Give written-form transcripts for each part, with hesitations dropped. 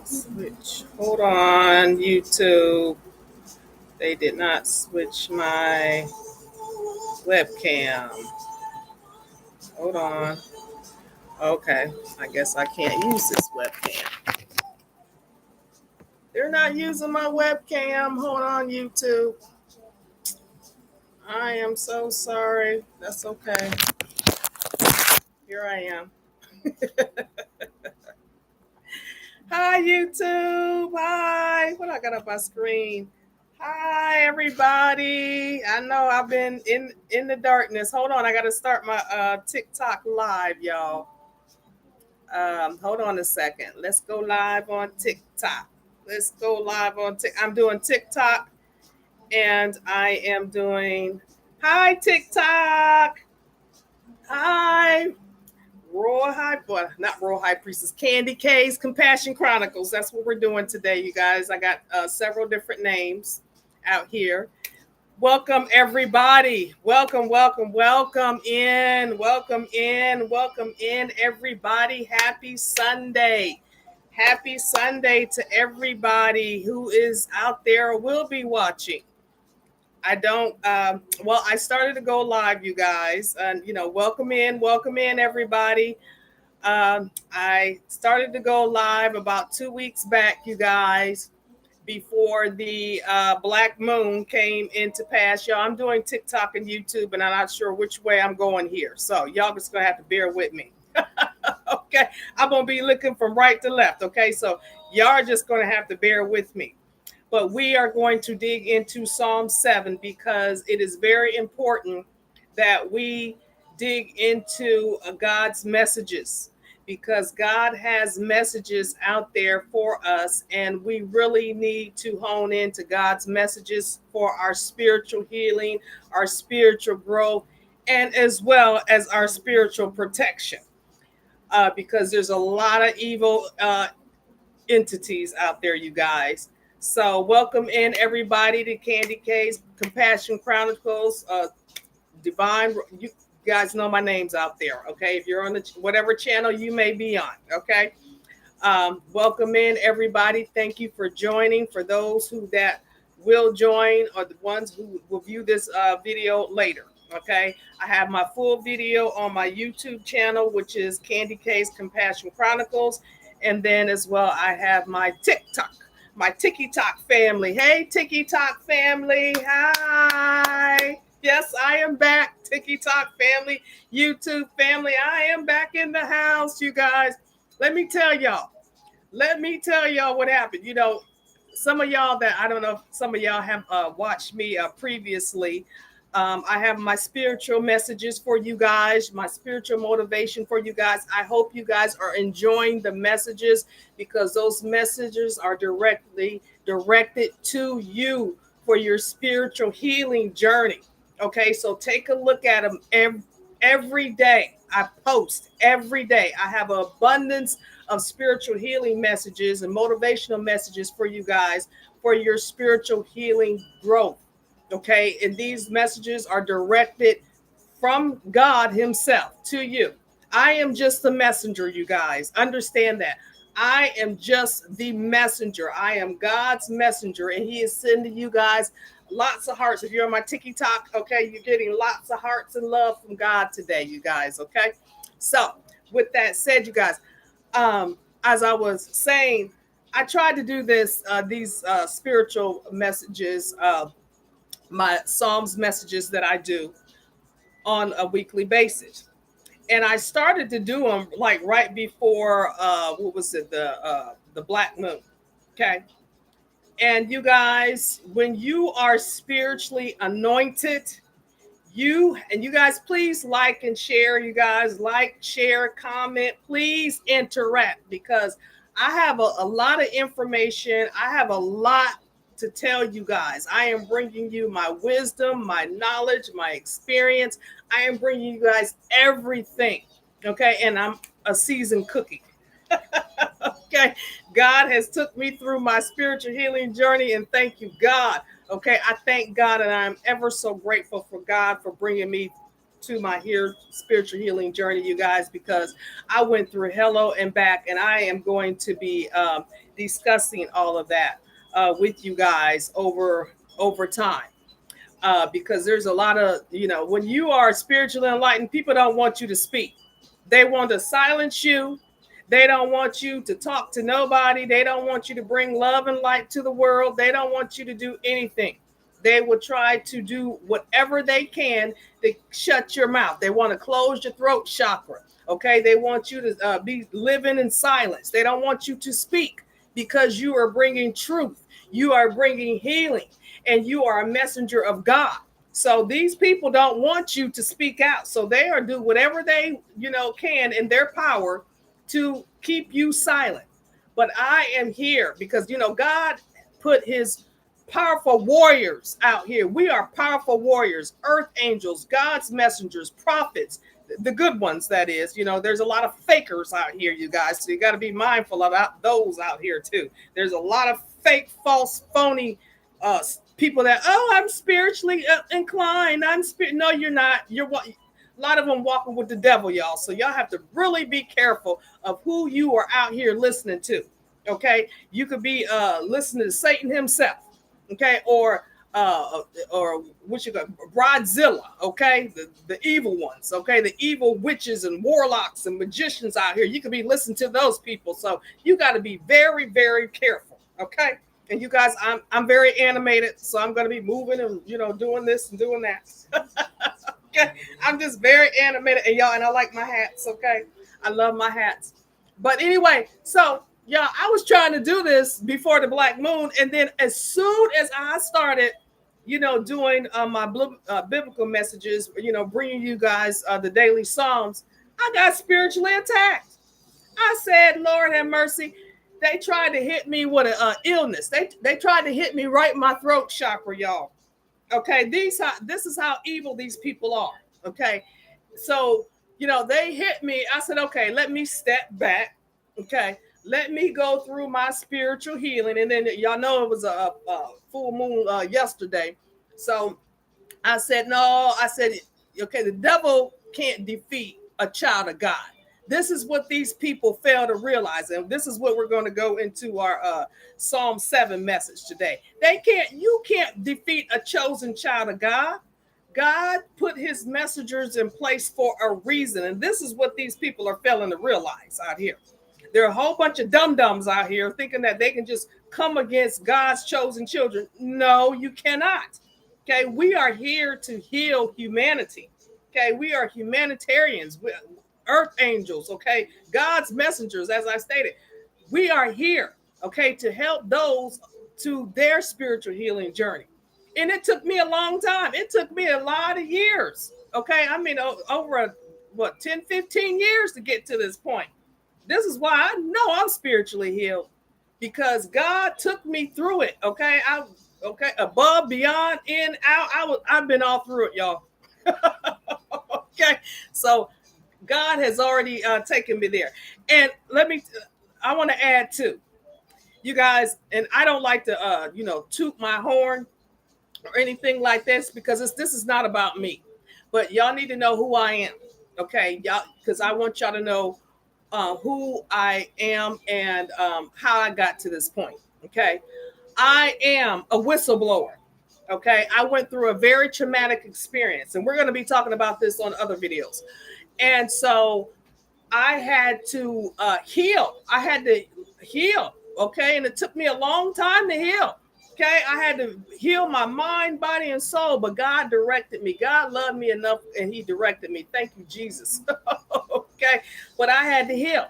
Switch. Hold on, YouTube. They did not switch my webcam. Hold on. Okay. I guess I can't use this webcam. They're not using my webcam. Hold on, YouTube. I am so sorry. That's okay. Here I am. Hi, YouTube. Hi. What I got up my screen? Hi, everybody. I know I've been in the darkness. Hold on. I got to start my TikTok live, y'all. Hold on a second. Let's go live on TikTok. Let's go live on TikTok. I'm doing TikTok and I am doing. Hi, TikTok. Hi. Royal High, well, not Royal High Priestess, CandyK's Compassion Chronicles. That's what we're doing today, you guys. I got several different names out here. Welcome, everybody. Welcome, welcome, welcome in. Welcome in. Welcome in, everybody. Happy Sunday. Happy Sunday to everybody who is out there or will be watching. I don't, I started to go live, you guys. And, welcome in, everybody. I started to go live about 2 weeks back, you guys, before the Black Moon came into pass. Y'all, I'm doing TikTok and YouTube, and I'm not sure which way I'm going here. So y'all just going to have to bear with me. Okay. I'm going to be looking from right to left. Okay. So y'all are just going to have to bear with me. But we are going to dig into Psalm 7 because it is very important that we dig into God's messages, because God has messages out there for us, and we really need to hone into God's messages for our spiritual healing, our spiritual growth, and as well as our spiritual protection. Because there's a lot of evil entities out there, you guys. So welcome in, everybody, to CandyK's Compassion Chronicles. Divine, you guys know my name's out there, okay? If you're on the whatever channel you may be on, okay? Welcome in, everybody. Thank you for joining. For those who that will join, or the ones who will view this video later, okay? I have my full video on my YouTube channel, which is CandyK's Compassion Chronicles. And then as well, I have my TikTok, my TikTok family. Hey, TikTok family. Hi. Yes, I am back. TikTok family, YouTube family. I am back in the house, you guys. Let me tell y'all what happened. Some of y'all that I don't know if some of y'all have watched me previously. I have my spiritual messages for you guys, my spiritual motivation for you guys. I hope you guys are enjoying the messages, because those messages are directly directed to you for your spiritual healing journey. Okay, so take a look at them every day. I post every day. I have an abundance of spiritual healing messages and motivational messages for you guys for your spiritual healing growth. Okay, and these messages are directed from God Himself to you. I am just the messenger, you guys. Understand that. I am just the messenger. I am God's messenger, and He is sending you guys lots of hearts. If you're on my TikTok, okay, you're getting lots of hearts and love from God today, you guys. Okay, so with that said, you guys, as I was saying, I tried to do these spiritual messages, my Psalms messages that I do on a weekly basis. And I started to do them like right before what was it, the Black Moon. Okay. And you guys, when you are spiritually anointed, you guys, please like and share. You guys, like, share, comment, please interact, because I have a lot of information. I have a lot to tell you guys. I am bringing you my wisdom, my knowledge, my experience. I am bringing you guys everything. Okay. And I'm a seasoned cookie. Okay. God has took me through my spiritual healing journey, and thank you, God. Okay. I thank God, and I'm ever so grateful for God for bringing me to my here spiritual healing journey, you guys, because I went through hello and back, and I am going to be discussing all of that with you guys over time. Because there's a lot of, when you are spiritually enlightened, people don't want you to speak. They want to silence you. They don't want you to talk to nobody. They don't want you to bring love and light to the world. They don't want you to do anything. They will try to do whatever they can to shut your mouth. They want to close your throat chakra. Okay. They want you to be living in silence. They don't want you to speak because you are bringing truth. You are bringing healing, and you are a messenger of God. So these people don't want you to speak out. So they are do whatever they, can in their power to keep you silent. But I am here because, God put his powerful warriors out here. We are powerful warriors, earth angels, God's messengers, prophets, the good ones, that is. There's a lot of fakers out here, you guys. So you got to be mindful about those out here too. There's a lot of fake, false, phony people that, oh, I'm spiritually inclined. No, you're not. You're what. A lot of them walking with the devil, y'all. So y'all have to really be careful of who you are out here listening to. Okay, you could be listening to Satan himself. Okay, or what you got, Broadzilla. Okay, the evil ones. Okay, the evil witches and warlocks and magicians out here. You could be listening to those people. So you got to be very, very careful. Okay. And you guys, I'm very animated, so I'm going to be moving and doing this and doing that. Okay, I'm just very animated, and y'all, and I like my hats. Okay, I love my hats. But anyway, so y'all, I was trying to do this before the black moon, and then as soon as I started, doing my biblical messages, bringing you guys the daily psalms, I got spiritually attacked. I said, Lord have mercy. They tried to hit me with an illness. They tried to hit me right in my throat chakra, y'all. Okay, this is how evil these people are. Okay, so they hit me. I said, okay, let me step back. Okay, let me go through my spiritual healing, and then y'all know it was a full moon yesterday. So I said, no. I said, okay, the devil can't defeat a child of God. This is what these people fail to realize, and this is what we're going to go into our Psalm 7 message today. You can't defeat a chosen child of God. God put his messengers in place for a reason, and this is what these people are failing to realize out here. There are a whole bunch of dum-dums out here thinking that they can just come against God's chosen children. No, you cannot. Okay, we are here to heal humanity. Okay, we are humanitarians. Earth angels, okay, God's messengers, as I stated. We are here, okay, to help those to their spiritual healing journey. And it took me a long time. It took me a lot of years, okay? I mean, over 10, 15 years to get to this point. This is why I know I'm spiritually healed, because God took me through it, okay? Above, beyond, in, out. I've been all through it, y'all. Okay, so God has already taken me there. And I want to add too, you guys, and I don't like to, toot my horn or anything like this, because this is not about me, but y'all need to know who I am. Okay, y'all, because I want y'all to know who I am and how I got to this point. Okay, I am a whistleblower. Okay, I went through a very traumatic experience, and we're going to be talking about this on other videos. And so I had to heal. I had to heal. Okay. And it took me a long time to heal. Okay. I had to heal my mind, body, and soul, but God directed me. God loved me enough, and he directed me. Thank you, Jesus. Okay. But I had to heal.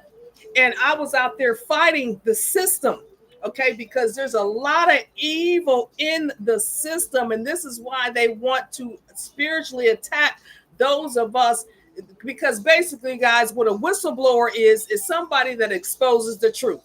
And I was out there fighting the system. Okay. Because there's a lot of evil in the system. And this is why they want to spiritually attack those of us. Because basically, guys, what a whistleblower is somebody that exposes the truth.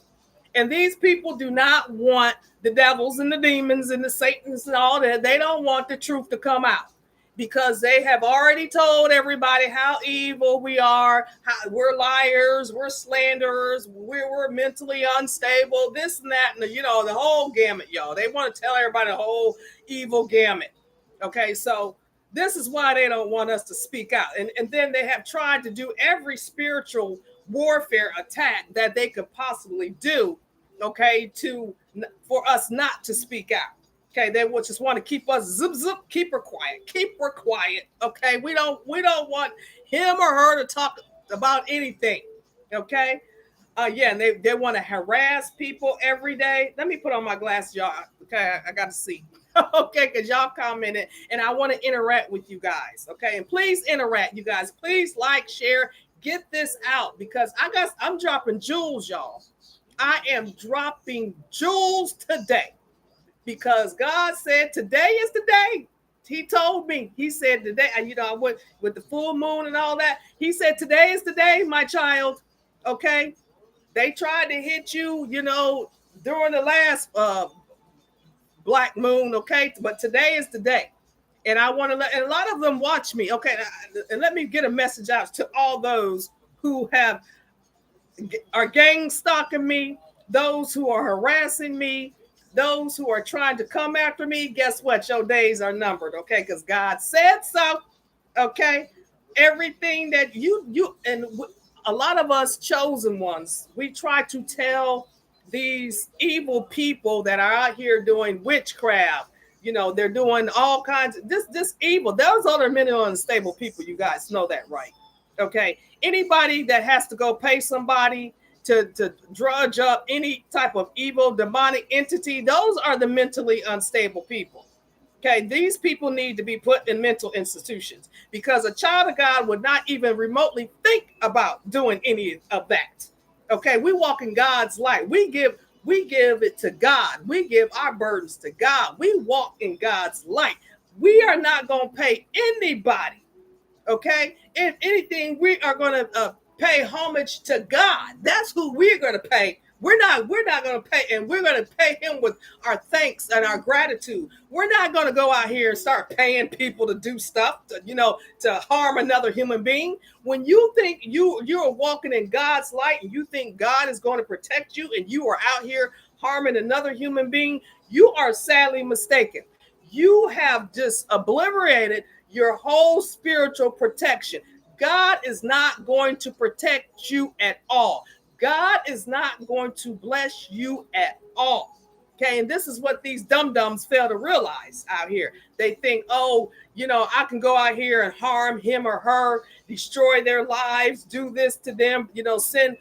And these people do not want the devils and the demons and the Satans and all that. They don't want the truth to come out, because they have already told everybody how evil we are, how we're liars, we're slanderers, we're mentally unstable, this and that, and the whole gamut, y'all. They want to tell everybody the whole evil gamut. Okay, so This is why they don't want us to speak out. And then they have tried to do every spiritual warfare attack that they could possibly do, okay, to for us not to speak out. Okay, they will just want to keep us zip zip, keep her quiet. Okay, we don't want him or her to talk about anything. Okay, yeah, and they want to harass people every day. Let me put on my glasses, y'all. Okay, I got to see. Okay, because y'all commented, and I want to interact with you guys. Okay, and please interact, you guys. Please like, share, get this out because I'm dropping jewels, y'all. I am dropping jewels today because God said today is the day. He told me. He said today, I went with the full moon and all that. He said today is the day, my child. Okay, they tried to hit you, during the last black moon, okay? But today is the day. And I want to and a lot of them watch me, okay? And let me get a message out to all those who are gang stalking me, those who are harassing me, those who are trying to come after me. Guess what? Your days are numbered, okay? Because God said so, okay? Everything that a lot of us chosen ones, we try to tell these evil people that are out here doing witchcraft. They're doing all kinds of this evil. Those other mentally unstable people, you guys know that, right? Okay. Anybody that has to go pay somebody to drudge up any type of evil demonic entity, those are the mentally unstable people. Okay, these people need to be put in mental institutions because a child of God would not even remotely think about doing any of that. Okay, we walk in God's light. We give it to God. We give our burdens to God. We walk in God's light. We are not going to pay anybody. Okay, if anything, we are going to pay homage to God. That's who we're going to pay. We're not going to pay, and we're going to pay him with our thanks and our gratitude. We're not going to go out here and start paying people to do stuff to harm another human being. When you think you're walking in God's light and you think God is going to protect you and you are out here harming another human being, you are sadly mistaken. You have just obliterated your whole spiritual protection. God is not going to protect you at all. God is not going to bless you at all. Okay, and this is what these dum-dums fail to realize out here. They think, oh, I can go out here and harm him or her, destroy their lives, do this to them, send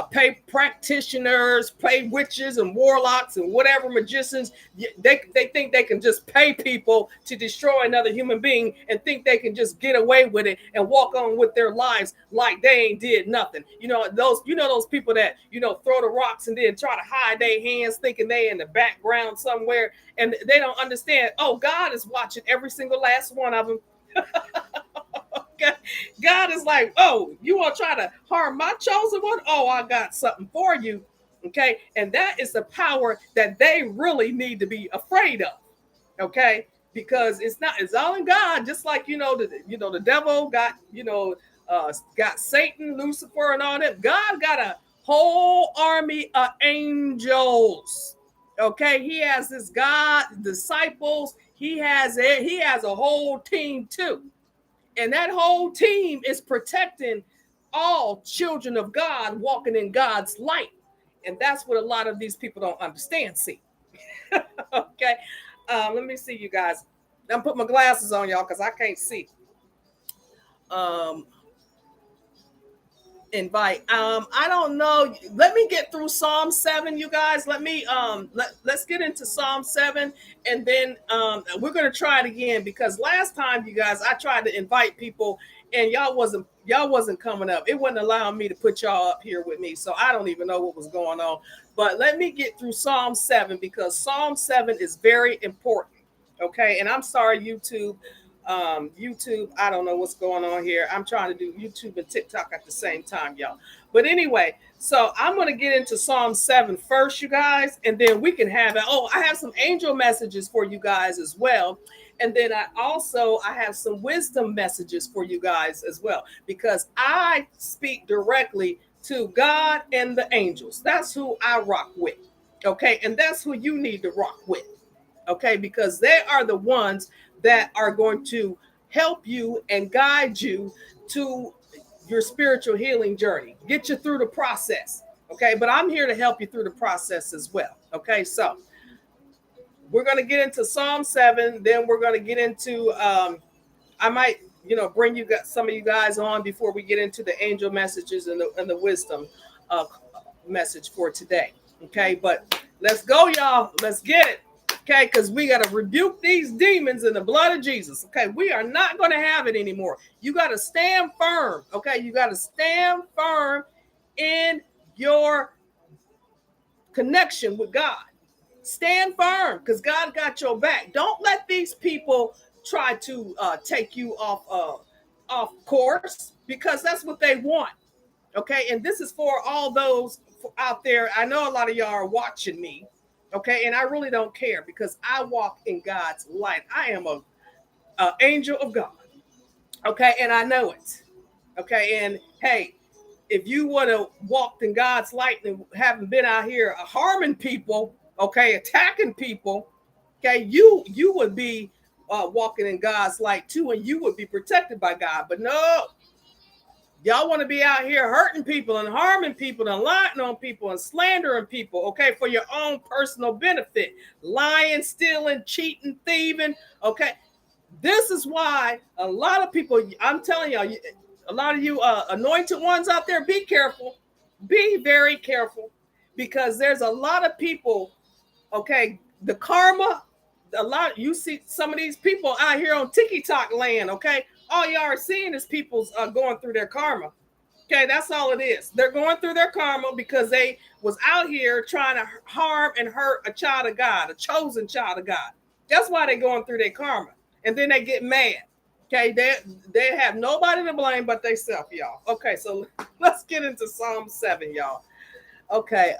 pay practitioners, pay witches and warlocks and whatever magicians. They think they can just pay people to destroy another human being and think they can just get away with it and walk on with their lives like they ain't did nothing. Those people that throw the rocks and then try to hide their hands, thinking they in the background somewhere, and they don't understand. Oh, God is watching every single last one of them. God is like, oh, you want to try to harm my chosen one? Oh, I got something for you. Okay. And that is the power that they really need to be afraid of. Okay. Because it's all in God, just like the devil got Satan, Lucifer, and all that. God got a whole army of angels. Okay, he has his God disciples. He has a whole team too. And that whole team is protecting all children of God walking in God's light. And that's what a lot of these people don't understand. See, okay. Let me see, you guys. I'm putting my glasses on, y'all, because I can't see. Invite. I don't know. Let me get through Psalm 7, you guys. Let's get into Psalm 7, and then we're gonna try it again because last time, you guys, I tried to invite people and y'all wasn't coming up. It wasn't allowing me to put y'all up here with me, so I don't even know what was going on. But let me get through Psalm 7 because Psalm 7 is very important. Okay, and I'm sorry, YouTube. YouTube, I don't know what's going on here. I'm trying to do YouTube and TikTok at the same time, y'all. But anyway, so I'm going to get into Psalm 7 first, you guys, and then we can have it. Oh, I have some angel messages for you guys as well. And then I have some wisdom messages for you guys as well, because I speak directly to God and the angels. That's who I rock with. Okay. And that's who you need to rock with. Okay. Because they are the ones that are going to help you and guide you to your spiritual healing journey, get you through the process. Okay, but I'm here to help you through the process as well. Okay, so we're going to get into Psalm 7, then we're going to get into I might, bring some of you guys on before we get into the angel messages and the wisdom uh, message for today. Okay, but let's go, y'all. Let's get it. Okay, because we got to rebuke these demons in the blood of Jesus. Okay, we are not going to have it anymore. You got to stand firm. Okay, you got to stand firm in your connection with God. Stand firm because God got your back. Don't let these people try to take you off course, because that's what they want. Okay, and this is for all those out there. I know a lot of y'all are watching me. Okay, and I really don't care because I walk in God's light. I am a angel of God. Okay, and I know it. Okay, and hey, if you would have walked in God's light and haven't been out here harming people, okay, attacking people, okay, you would be walking in God's light too, and you would be protected by God. But no, y'all want to be out here hurting people and harming people and lying on people and slandering people, okay, for your own personal benefit, lying, stealing, cheating, thieving, okay. This is why a lot of people, I'm telling y'all, a lot of you anointed ones out there, be careful. Be very careful, because there's a lot of people, okay, the karma, you see some of these people out here on TikTok land, okay? All y'all are seeing is people's going through their karma. Okay, that's all it is. They're going through their karma because they was out here trying to harm and hurt a child of God, a chosen child of God. That's why they're going through their karma. And then they get mad. Okay, they have nobody to blame but themselves, y'all. Okay, so let's get into Psalm 7, y'all. Okay,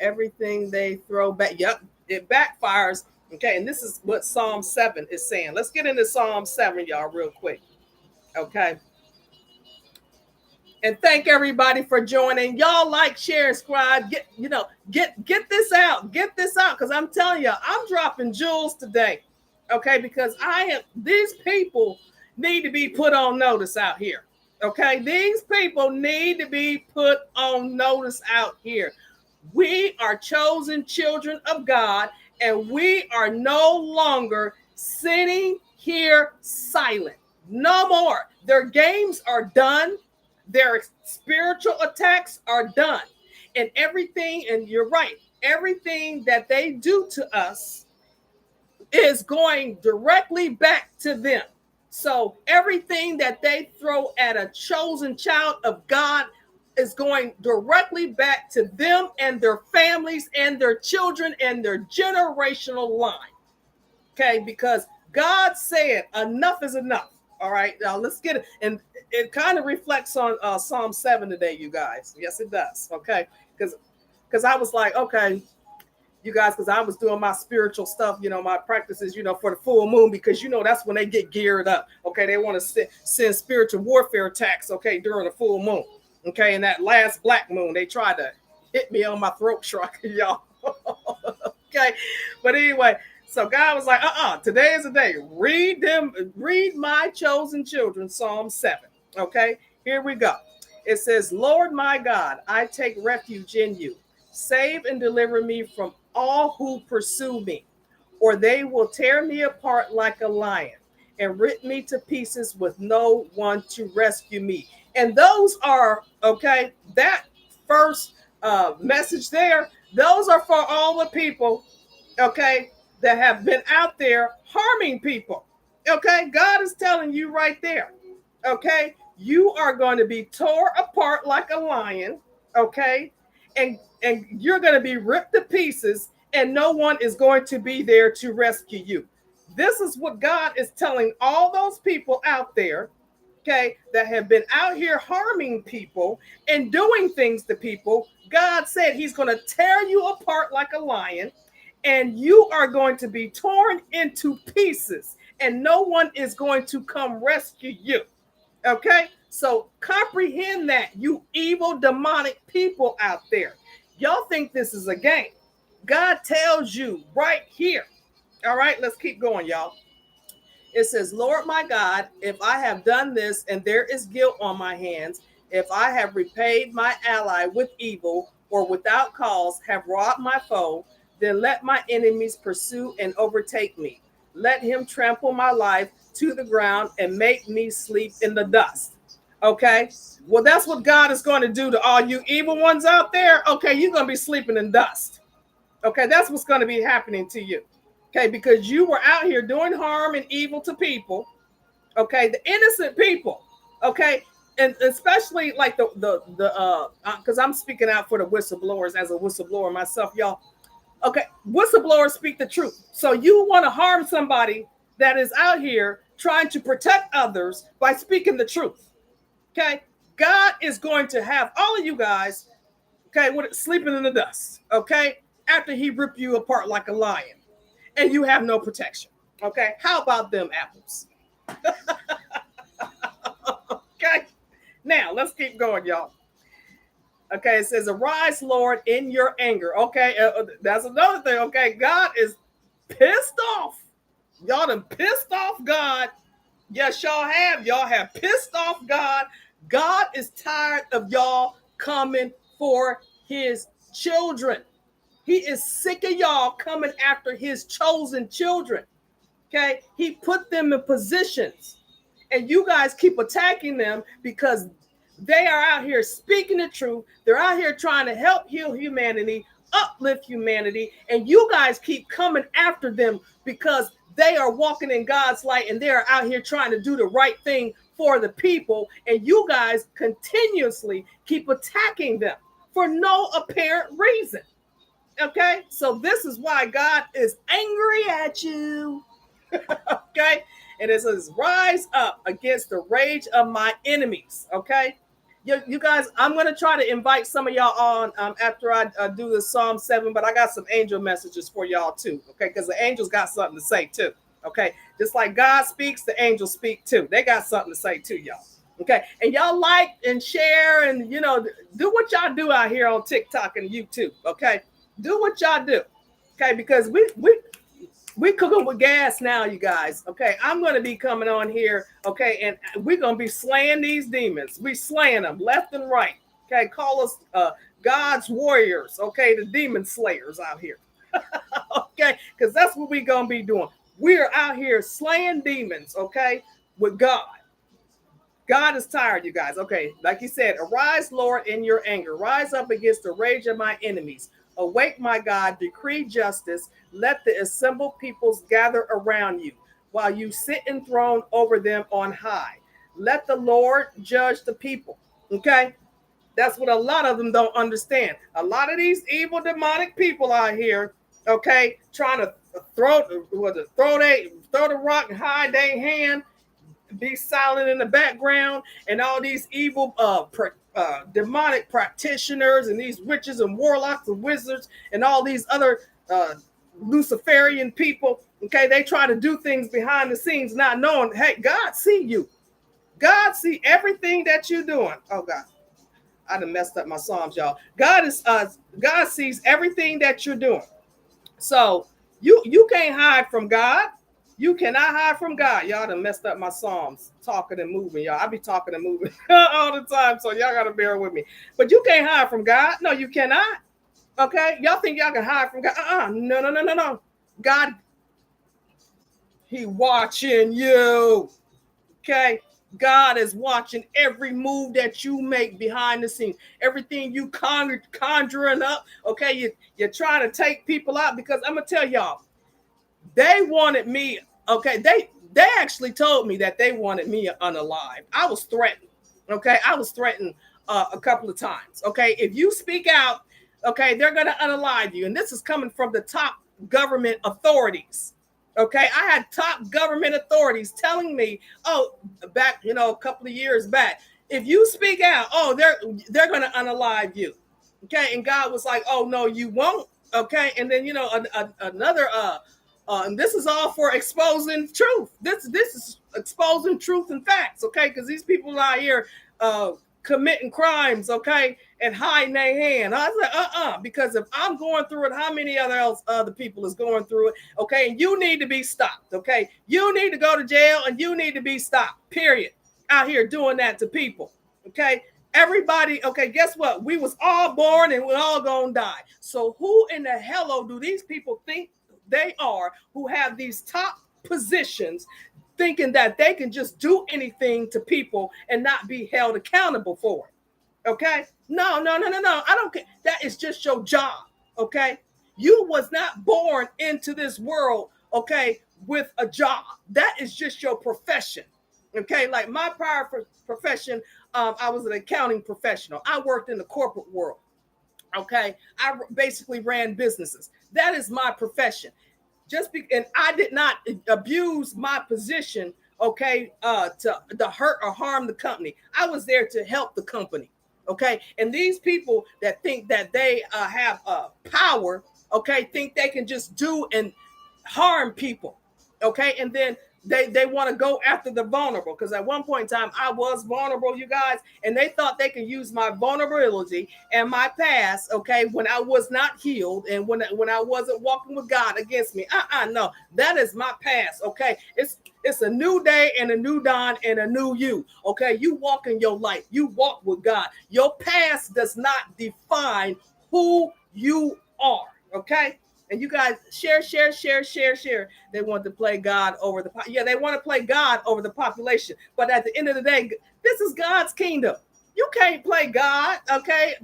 everything they throw back. Yep, it backfires. Okay, and this is what Psalm 7 is saying. Let's get into Psalm 7, y'all, real quick. Okay. And thank everybody for joining. Y'all like, share, subscribe. Get this out. Get this out. Because I'm telling you, I'm dropping jewels today. Okay, because these people need to be put on notice out here. Okay, these people need to be put on notice out here. We are chosen children of God, and we are no longer sitting here silent. No more. Their games are done. Their spiritual attacks are done. And everything, and you're right, everything that they do to us is going directly back to them. So everything that they throw at a chosen child of God is going directly back to them and their families and their children and their generational line. Okay, because God said enough is enough. All right, now let's get it. And it kind of reflects on Psalm 7 today, you guys. Yes, it does. Okay, because I was like, okay, you guys, because I was doing my spiritual stuff, my practices, for the full moon, because, that's when they get geared up. Okay, they want to send spiritual warfare attacks, okay, during the full moon. Okay, and that last black moon, they tried to hit me on my throat chakra, y'all. Okay, but anyway, so God was like, today is the day. Read my chosen children, Psalm 7. Okay, here we go. It says, Lord my God, I take refuge in you. Save and deliver me from all who pursue me, or they will tear me apart like a lion and rip me to pieces with no one to rescue me. And those are, okay, that first message there, those are for all the people, okay, that have been out there harming people. Okay, God is telling you right there, okay, you are going to be tore apart like a lion, okay, and you're going to be ripped to pieces, and no one is going to be there to rescue you. This is what God is telling all those people out there, okay, that have been out here harming people and doing things to people. God said he's going to tear you apart like a lion, and you are going to be torn into pieces, and no one is going to come rescue you. Okay, so comprehend that, you evil demonic people out there. Y'all think this is a game. God tells you right here. All right, let's keep going, y'all. It says, Lord my God, if I have done this and there is guilt on my hands, if I have repaid my ally with evil or without cause have robbed my foe, then let my enemies pursue and overtake me. Let him trample my life to the ground and make me sleep in the dust. Okay. Well, that's what God is going to do to all you evil ones out there. Okay. You're going to be sleeping in dust. Okay. That's what's going to be happening to you. Okay. Because you were out here doing harm and evil to people. Okay. The innocent people. Okay. And especially like because I'm speaking out for the whistleblowers as a whistleblower myself, y'all. Okay. Whistleblowers speak the truth. So you want to harm somebody that is out here trying to protect others by speaking the truth. Okay. God is going to have all of you guys, okay, sleeping in the dust, okay, after he rip you apart like a lion and you have no protection. Okay. How about them apples? Okay. Now let's keep going, y'all. Okay. It says, arise, Lord, in your anger. Okay. That's another thing. Okay. God is pissed off. Y'all done pissed off God. Yes, y'all have. Y'all have pissed off God. God is tired of y'all coming for his children. He is sick of y'all coming after his chosen children. Okay. He put them in positions and you guys keep attacking them because they are out here speaking the truth. They're out here trying to help heal humanity, uplift humanity, and you guys keep coming after them because they are walking in God's light and they are out here trying to do the right thing for the people, and you guys continuously keep attacking them for no apparent reason. Okay, so this is why God is angry at you. Okay, and it says, rise up against the rage of my enemies. Okay, you guys, I'm going to try to invite some of y'all on after I do the Psalm 7, but I got some angel messages for y'all too. Okay, because the angels got something to say too. Okay, just like God speaks, the angels speak too. They got something to say too, y'all. Okay, and y'all like and share and do what y'all do out here on TikTok and YouTube. Okay, do what y'all do. Okay, because we cooking with gas now, you guys. Okay, I'm going to be coming on here. Okay, and we're going to be slaying these demons. We slaying them left and right. Okay, call us God's warriors. Okay, the demon slayers out here. Okay, because that's what we're going to be doing. We're out here slaying demons. Okay, with God. God is tired, you guys. Okay, like he said, arise, Lord, in your anger. Rise up against the rage of my enemies. Awake, my God, decree justice. Let the assembled peoples gather around you, while you sit enthroned over them on high. Let the Lord judge the people. Okay? That's what a lot of them don't understand. A lot of these evil demonic people out here, okay, trying to throw the rock and hide their hand, be silent in the background, and all these evil demonic practitioners and these witches and warlocks and wizards and all these other Luciferian people. Okay, they try to do things behind the scenes, not knowing, hey, God see you. God see everything that you're doing. Oh God, I done messed up my Psalms, y'all. God sees everything that you're doing. So you can't hide from God. You cannot hide from God. Y'all done messed up my Psalms, talking and moving, y'all. I be talking and moving all the time, so y'all got to bear with me. But you can't hide from God. No, you cannot. Okay? Y'all think y'all can hide from God. No. God, he watching you. Okay? God is watching every move that you make behind the scenes. Everything you conjuring up. Okay? You're trying to take people out, because I'm going to tell y'all, they wanted me. Okay, they actually told me that they wanted me unalive. I was threatened. Okay, I was threatened a couple of times. Okay, if you speak out, okay, they're gonna unalive you. And this is coming from the top government authorities. Okay, I had top government authorities telling me, oh, back, a couple of years back, if you speak out, oh, they're gonna unalive you. Okay, and God was like, oh no, you won't. Okay, and then another and this is all for exposing truth. This is exposing truth and facts, okay? Because these people out here committing crimes, okay, and hiding their hand. I was like, because if I'm going through it, how many other people is going through it? Okay, and you need to be stopped. Okay, you need to go to jail, and you need to be stopped. Period. Out here doing that to people. Okay, everybody. Okay, guess what? We was all born, and we're all gonna die. So who in the hello do these people think they are? Who have these top positions? Thinking that they can just do anything to people and not be held accountable for it. Okay? No, no, no, no, no. I don't care. That is just your job. Okay? You was not born into this world, okay, with a job. That is just your profession. Okay? Like my prior profession, I was an accounting professional. I worked in the corporate world. Okay? I basically ran businesses. That is my profession. And I did not abuse my position, okay, to hurt or harm the company. I was there to help the company, okay. And these people that think that they have power, okay, think they can just do and harm people, okay, and then they want to go after the vulnerable, because at one point in time I was vulnerable, you guys, and they thought they could use my vulnerability and my past, okay, when I was not healed and when I wasn't walking with God against me. No, that is my past, okay. It's a new day and a new dawn and a new you, okay. You walk in your life, you walk with God. Your past does not define who you are, okay. And you guys share. They want to play God over they want to play God over the population. But at the end of the day, this is God's kingdom. You can't play God, okay,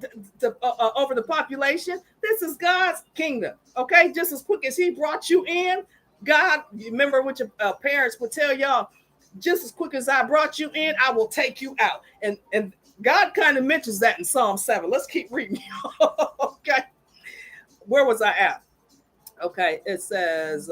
over the population. This is God's kingdom, okay. Just as quick as He brought you in, God, you remember what your parents would tell y'all, just as quick as I brought you in, I will take you out. And God kind of mentions that in Psalm 7. Let's keep reading. Okay. Where was I at? Okay, it says,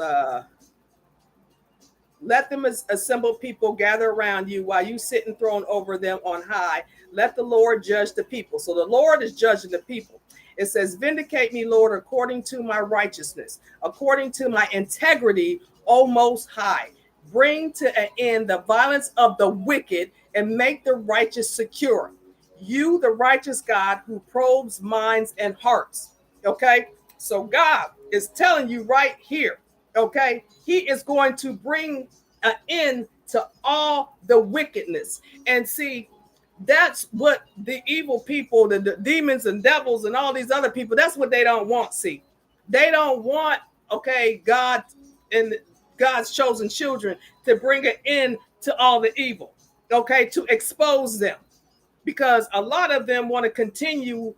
let them assemble people, gather around you while you sit enthroned over them on high. Let the Lord judge the people. So the Lord is judging the people. It says, vindicate me, Lord, according to my righteousness, according to my integrity, O Most High. Bring to an end the violence of the wicked and make the righteous secure. You, the righteous God, who probes minds and hearts. Okay, so God is telling you right here, okay, He is going to bring an end to all the wickedness. And see, that's what the evil people, the demons and devils and all these other people, that's what they don't want. See, they don't want, okay, God and God's chosen children to bring an end to all the evil, okay, to expose them, because a lot of them want to continue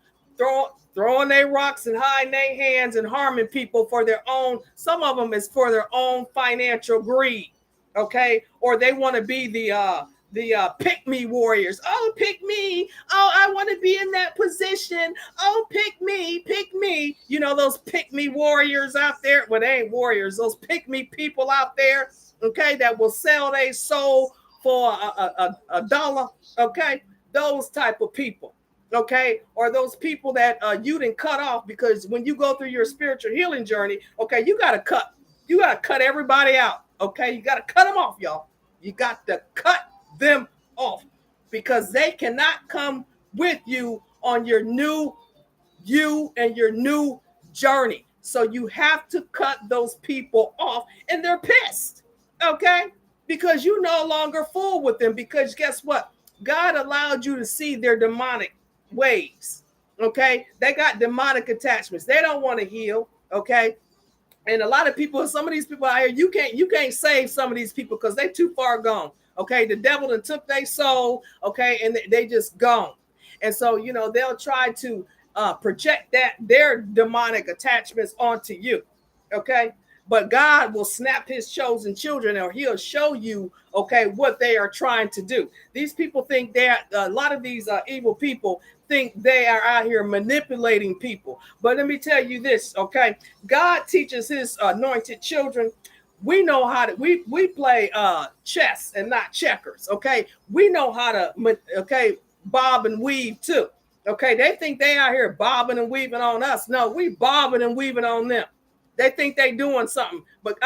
throwing their rocks and hiding their hands and harming people for their own. Some of them is for their own financial greed, okay? Or they want to be the pick me warriors. Oh, pick me. Oh, I want to be in that position. Oh, pick me, pick me. You know, those pick me warriors out there. Well, they ain't warriors. Those pick me people out there, okay, that will sell their soul for a dollar, okay? Those type of people, okay, or those people that you didn't cut off, because when you go through your spiritual healing journey, okay, you gotta cut everybody out, okay, you gotta cut them off, y'all. You got to cut them off, because they cannot come with you on your new you and your new journey. So you have to cut those people off, and they're pissed, okay, because you no longer fool with them, because guess what? God allowed you to see their demonic ways, okay? They got demonic attachments. They don't want to heal, okay? And a lot of people, some of these people out here, you can't save some of these people because they too far gone, okay? The devil done took their soul, okay, and they just gone. And so, you know, they'll try to project their demonic attachments onto you, okay? But God will snap His chosen children, or He'll show you, okay, what they are trying to do. These people think a lot of these evil people think they are out here manipulating people. But let me tell you this, okay? God teaches His anointed children. We know how to, we play chess and not checkers, okay? We know how to, okay, bob and weave too, okay? They think they out here bobbing and weaving on us. No, we bobbing and weaving on them. They think they doing something, but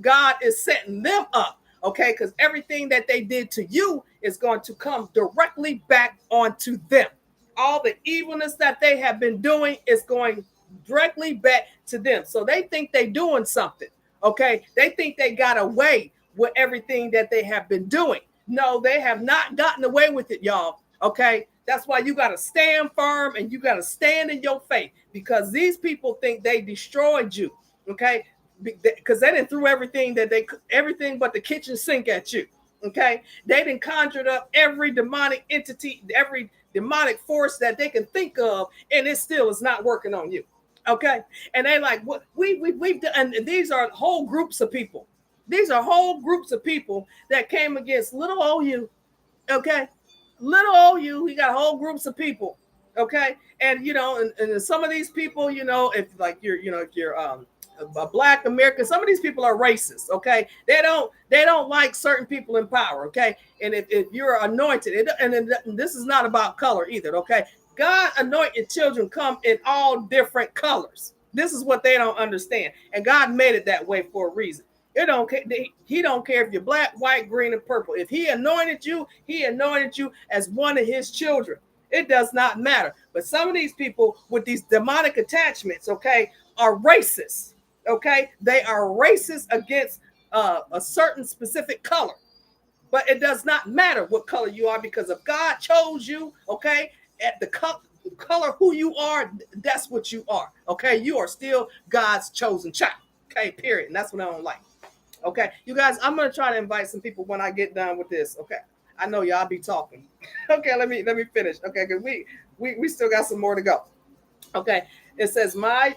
God is setting them up, okay? Because everything that they did to you is going to come directly back onto them. All the evilness that they have been doing is going directly back to them. So they think they're doing something. Okay. They think they got away with everything that they have been doing. No, they have not gotten away with it, y'all. Okay. That's why you got to stand firm and you got to stand in your faith, because these people think they destroyed you. Okay. Because they didn't threw everything but the kitchen sink at you. Okay. They didn't conjured up every demonic entity, every demonic force that they can think of, and it still is not working on you. Okay. And they like, what we've done. And these are whole groups of people. These are whole groups of people that came against little old you. Okay. Little old you, he got whole groups of people. Okay. And and some of these people, if like if you're a black American, some of these people are racist. Okay. They don't like certain people in power. Okay. And if you're anointed, and this is not about color either. Okay. God anointed children come in all different colors. This is what they don't understand. And God made it that way for a reason. He don't care if you're black, white, green, and purple. If he anointed you as one of his children. It does not matter. But some of these people with these demonic attachments, okay, are racist. Okay, they are racist against a certain specific color. But it does not matter what color you are, because if God chose you, okay, at the color who you are, that's what you are. Okay, you are still God's chosen child. Okay, period. And that's what I don't like. Okay, you guys, I'm gonna try to invite some people when I get done with this. Okay, I know y'all be talking. Okay, let me finish. Okay, because we still got some more to go. Okay, it says my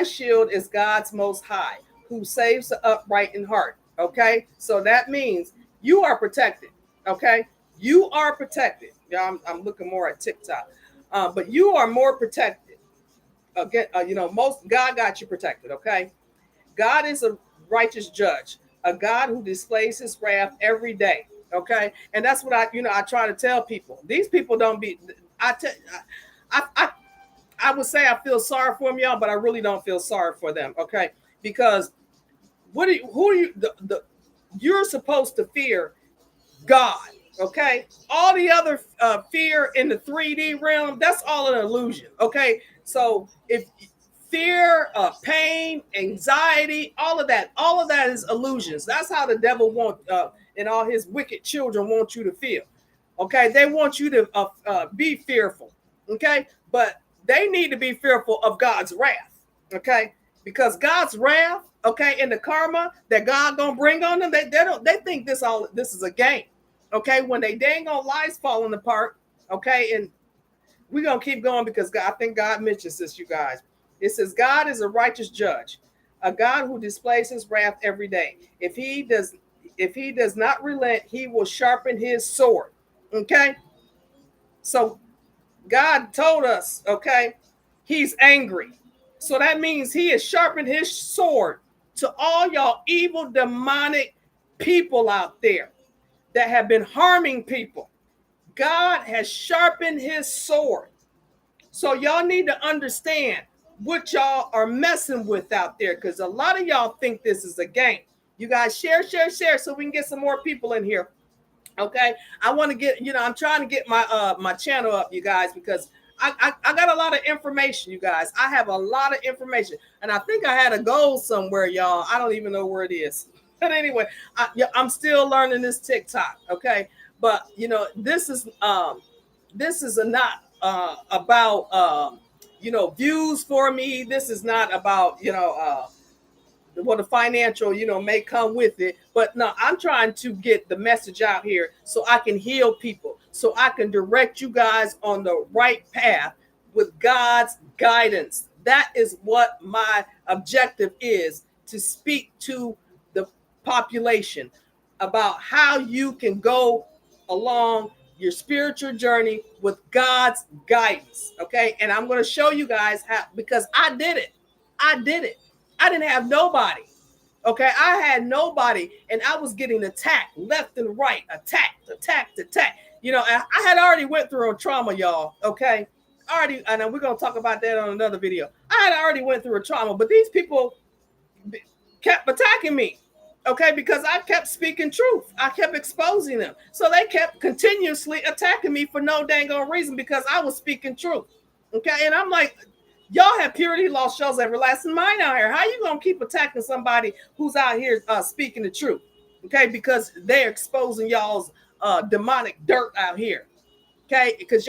shield is God's most high, who saves the upright in heart. Okay, so that means you are protected. Okay, you are protected. Yeah, I'm looking more at TikTok, but you are more protected. Again, most God got you protected. Okay, God is a righteous judge, a God who displays his wrath every day. Okay. And that's what I try to tell people. These people don't be, I would say I feel sorry for them, y'all, but I really don't feel sorry for them. Okay. Because who are you, you're supposed to fear God. Okay. All the other fear in the 3D realm, that's all an illusion. Okay. So if fear, pain, anxiety, all of that is illusions. That's how the devil and all his wicked children want you to feel. Okay, they want you to be fearful. Okay, but they need to be fearful of God's wrath. Okay, because God's wrath, okay, and the karma that God gonna bring on them, they think this is a game. Okay, when they dang on lives falling apart. Okay, and we're gonna keep going because I think God mentions this, you guys. It says God is a righteous judge, a God who displays his wrath every day. If he does not relent, he will sharpen his sword. Okay? So God told us, okay, he's angry. So that means he has sharpened his sword to all y'all evil demonic people out there that have been harming people. God has sharpened his sword. So y'all need to understand what y'all are messing with out there, because a lot of y'all think this is a game. You guys share so we can get some more people in here. Okay, I want to get, I'm trying to get my channel up, you guys, because I got a lot of information, you guys. I have a lot of information, and I think I had a goal somewhere, y'all. I don't even know where it is. But anyway, I'm still learning this TikTok. Okay, but this is not about views for me. This is not about what the financial may come with it, but no, I'm trying to get the message out here so I can heal people, so I can direct you guys on the right path with God's guidance. That is what my objective is, to speak to the population about how you can go along your spiritual journey with God's guidance. Okay. And I'm going to show you guys how, because I did it. I didn't have nobody. Okay. I had nobody, and I was getting attacked left and right, attacked. I had already went through a trauma, y'all. Okay. And we're going to talk about that on another video. I had already went through a trauma, but these people kept attacking me. Okay, because I kept speaking truth. I kept exposing them. So they kept continuously attacking me for no dang on reason because I was speaking truth. Okay, and I'm like, y'all have purity lost shows everlasting mind out here. How you gonna keep attacking somebody who's out here speaking the truth? Okay, because they're exposing y'all's demonic dirt out here. Okay, because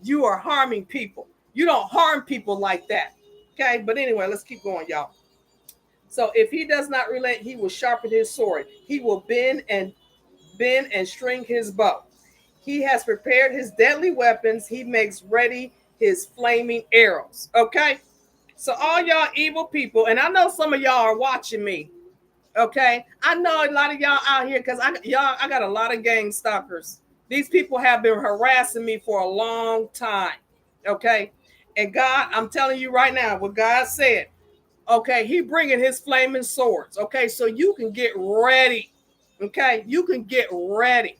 you are harming people. You don't harm people like that. Okay, but anyway, let's keep going, y'all. So if he does not relent, he will sharpen his sword. He will bend and string his bow. He has prepared his deadly weapons. He makes ready his flaming arrows. Okay. So all y'all evil people, and I know some of y'all are watching me. Okay. I know a lot of y'all out here because I got a lot of gang stalkers. These people have been harassing me for a long time. Okay. And God, I'm telling you right now, what God said. Okay, he bringing his flaming swords. Okay, so you can get ready. Okay, you can get ready.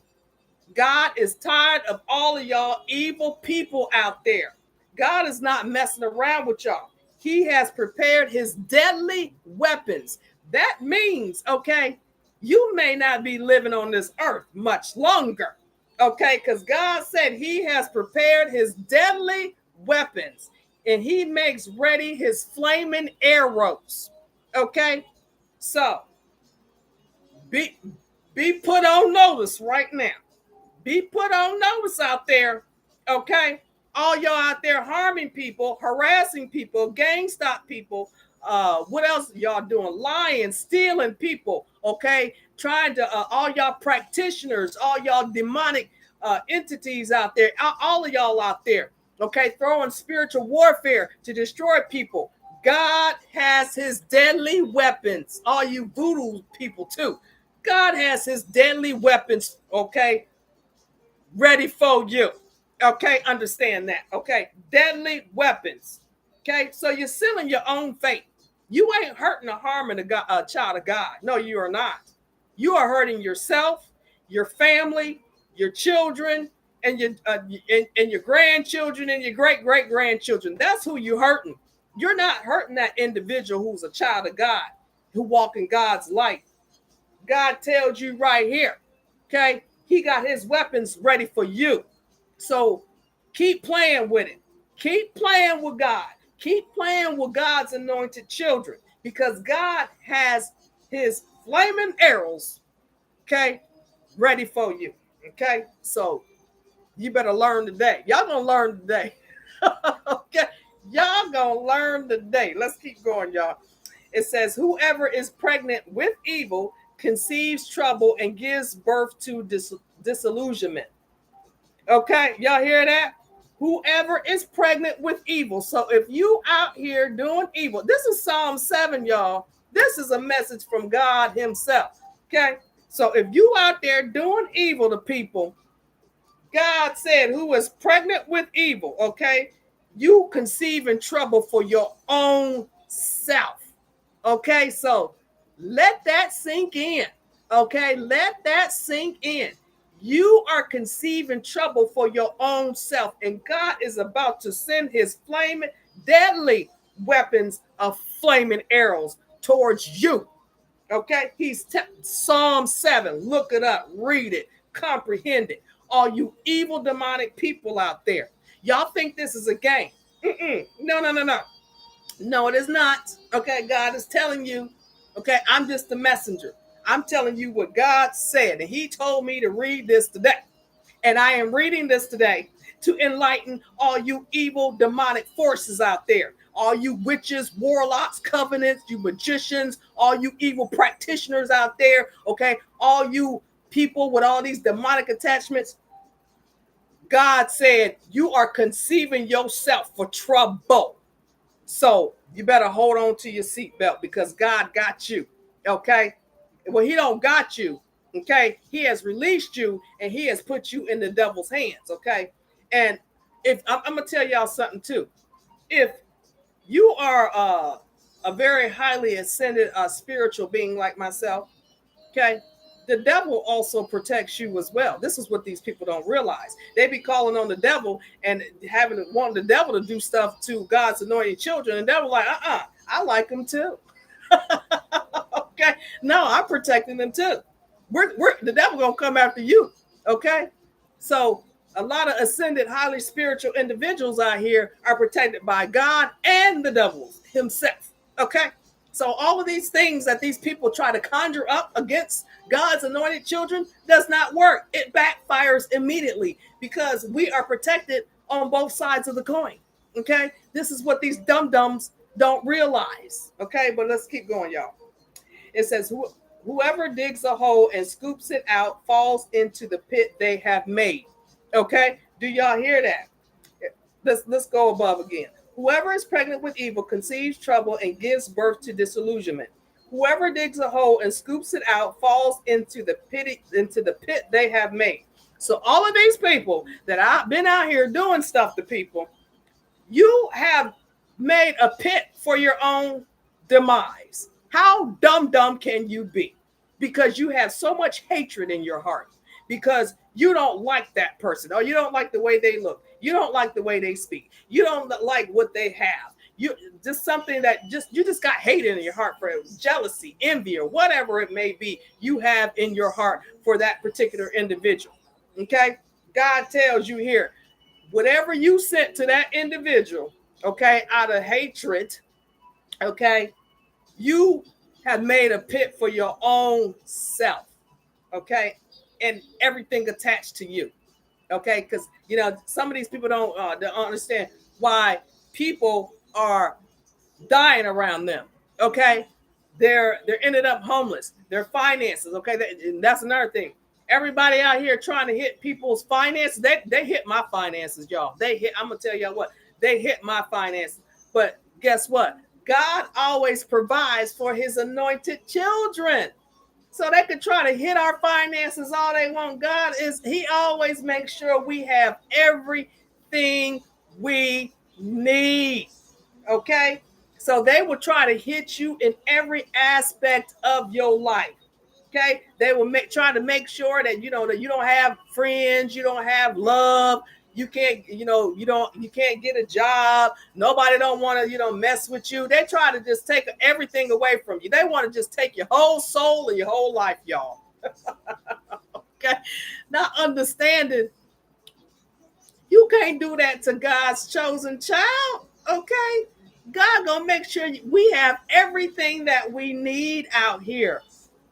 God is tired of all of y'all evil people out there. God is not messing around with y'all. He has prepared his deadly weapons. That means, okay, you may not be living on this earth much longer. Okay, because God said he has prepared his deadly weapons and he makes ready his flaming arrows. Okay, so be be put on notice right now. Be put on notice out there, okay? All y'all out there harming people, harassing people, gang stop people. What else y'all doing? Lying, stealing people, okay? Trying to all y'all practitioners, all y'all demonic entities out there, all of y'all out there, okay? Throwing spiritual warfare to destroy people. God has his deadly weapons. All you voodoo people too. God has his deadly weapons, okay? Ready for you. Okay, understand that. Okay, deadly weapons. Okay, so you're sealing your own fate. You ain't hurting or harming a child of God. No, you are not. You are hurting yourself, your family, your children, and your grandchildren and your great great grandchildren. That's who you're hurting. You're not hurting that individual who's a child of God, who walk in God's light. God tells you right here, okay, he got his weapons ready for you. So keep playing with it. Keep playing with God. Keep playing with God's anointed children because God has his flaming arrows, okay, ready for you. Okay, so you better learn today. Y'all gonna learn today. Okay, y'all gonna learn today. Let's keep going, y'all. It says, whoever is pregnant with evil conceives trouble and gives birth to disillusionment. Okay, y'all hear that? Whoever is pregnant with evil. So if you out here doing evil, this is Psalm 7, y'all. This is a message from God himself. Okay, so if you out there doing evil to people, God said, who is pregnant with evil, okay, you conceiving trouble for your own self. Okay, so let that sink in. Okay, let that sink in. You are conceiving trouble for your own self, and God is about to send his flaming, deadly weapons of flaming arrows towards you. Okay, Psalm 7. Look it up, read it, comprehend it. All you evil demonic people out there, y'all think this is a game? No, no, no, no. No, it is not. Okay, God is telling you. Okay, I'm just the messenger. I'm telling you what God said, and he told me to read this today. And I am reading this today to enlighten all you evil demonic forces out there. All you witches, warlocks, covenants, you magicians, all you evil practitioners out there, okay? All you people with all these demonic attachments. God said you are conceiving yourself for trouble. So you better hold on to your seatbelt because God got you. Okay. Well, he don't got you. Okay. He has released you and he has put you in the devil's hands. Okay. And if I'm gonna tell y'all something too. If you are a very highly ascended spiritual being like myself, okay, the devil also protects you as well. This is what these people don't realize. They be calling on the devil and wanting the devil to do stuff to God's anointed children. And the devil like, I like him too. Okay. No, I'm protecting them too. We're the devil gonna come after you. Okay. So a lot of ascended, highly spiritual individuals out here are protected by God and the devil himself. Okay. So all of these things that these people try to conjure up against God's anointed children does not work. It backfires immediately because we are protected on both sides of the coin. Okay. This is what these dum-dums don't realize. Okay. But let's keep going, y'all. It says, whoever digs a hole and scoops it out falls into the pit they have made. Okay. Do y'all hear that? Let's go above again. Whoever is pregnant with evil conceives trouble and gives birth to disillusionment. Whoever digs a hole and scoops it out falls into the pit they have made. So all of these people that I've been out here doing stuff to people, you have made a pit for your own demise. How dumb can you be? Because you have so much hatred in your heart. Because you don't like that person, or you don't like the way they look. You don't like the way they speak. You don't like what they have. You just something that you just got hate in your heart for jealousy, envy, or whatever it may be you have in your heart for that particular individual. Okay? God tells you here, whatever you sent to that individual, okay, out of hatred, okay, you have made a pit for your own self, okay, and everything attached to you, okay, because some of these people don't understand why people are dying around them, okay. They're ended up homeless. Their finances, okay, and that's another thing. Everybody out here trying to hit people's finances, they hit my finances, y'all. I'm gonna tell y'all what, they hit my finances. But guess what? God always provides for his anointed children. So they could try to hit our finances all they want. He always makes sure we have everything we need. Okay? So they will try to hit you in every aspect of your life. Okay, they will try to make sure that that you don't have friends, you don't have love, you can't, you can't get a job. Nobody don't want to, mess with you. They try to just take everything away from you. They want to just take your whole soul and your whole life, y'all. Okay, not understanding you can't do that to God's chosen child. Okay, God gonna make sure we have everything that we need out here.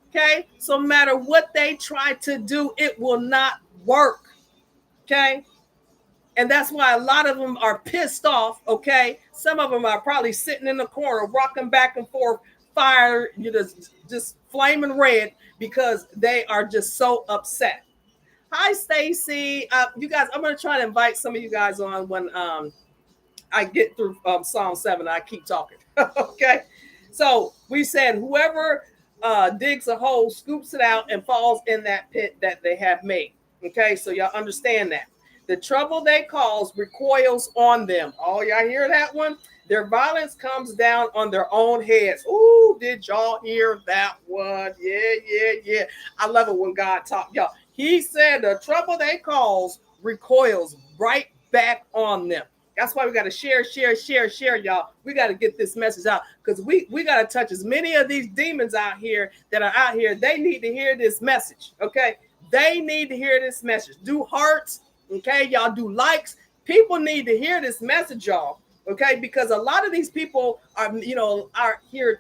Okay, so no matter what they try to do, it will not work. Okay, and that's why a lot of them are pissed off. Okay, some of them are probably sitting in the corner, rocking back and forth, fire, just flaming red because they are just so upset. Hi, Stacy. You guys, I'm gonna try to invite some of you guys on when I get through Psalm 7. I keep talking. Okay. So we said whoever digs a hole, scoops it out, and falls in that pit that they have made. Okay. So y'all understand that. The trouble they cause recoils on them. Oh, y'all hear that one? Their violence comes down on their own heads. Ooh, did y'all hear that one? Yeah. I love it when God talk. Y'all, he said the trouble they cause recoils right back on them. That's why we got to share, y'all. We got to get this message out because we got to touch as many of these demons out here that are out here. They need to hear this message, okay? They need to hear this message. Do hearts, okay? Y'all do likes. People need to hear this message, y'all, okay? Because a lot of these people are here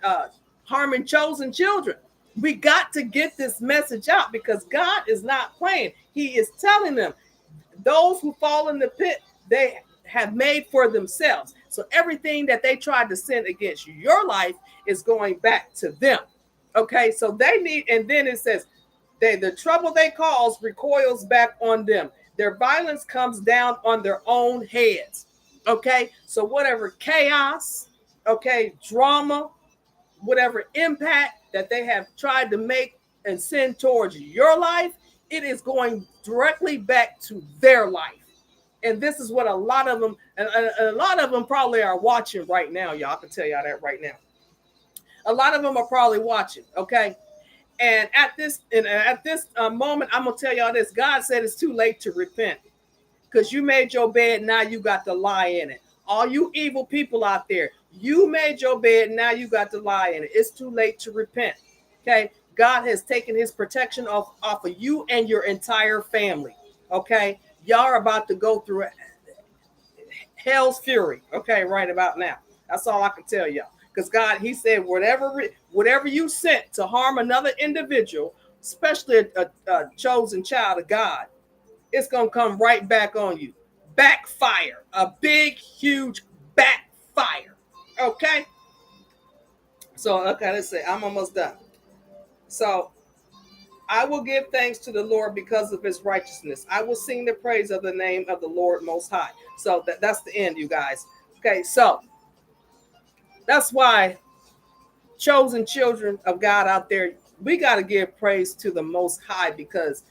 harming chosen children. We got to get this message out because God is not playing. He is telling them those who fall in the pit, they have made for themselves. So everything that they tried to send against your life is going back to them. Okay, so they need, and then it says, the trouble they cause recoils back on them. Their violence comes down on their own heads. Okay, so whatever chaos, okay, drama, whatever impact that they have tried to make and send towards your life, it is going directly back to their life. And this is what a lot of them, and a lot of them probably are watching right now. Y'all, I can tell y'all that right now. A lot of them are probably watching. Okay. And at this moment, I'm gonna tell y'all this. God said it's too late to repent because you made your bed. Now you got to lie in it. All you evil people out there, you made your bed. Now you got to lie in it. It's too late to repent. Okay, God has taken his protection off of you and your entire family. Okay, y'all are about to go through hell's fury. Okay, right about now. That's all I can tell y'all. Because God, he said, whatever you sent to harm another individual, especially a chosen child of God, it's going to come right back on you. Backfire. A big, huge backfire. Okay? So, okay, let's see. I'm almost done. So, I will give thanks to the Lord because of his righteousness. I will sing the praise of the name of the Lord Most High. So, that's the end, you guys. Okay, so that's why chosen children of God out there, we got to give praise to the Most High, because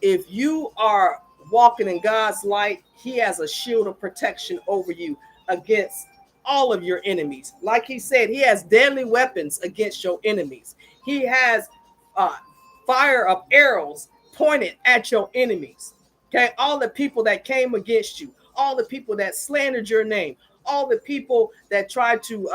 if you are walking in God's light, he has a shield of protection over you against all of your enemies. Like he said, he has deadly weapons against your enemies. He has uh, fire of arrows pointed at your enemies. Okay, all the people that came against you, all the people that slandered your name, all the people that tried to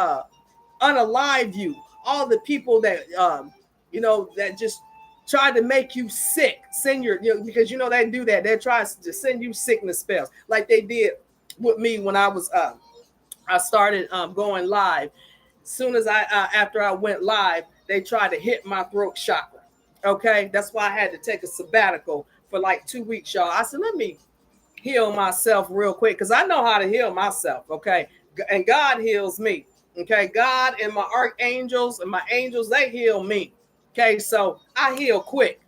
unalive you, all the people that that just try to make you sick, send your, because they do that. They try to send you sickness spells, like they did with me when I started going live. As soon as after I went live, they tried to hit my throat chakra. Okay, that's why I had to take a sabbatical for like 2 weeks, y'all. I said, let me heal myself real quick, because I know how to heal myself. Okay, and God heals me. Okay, God and my archangels and my angels, they heal me. Okay, so I heal quick.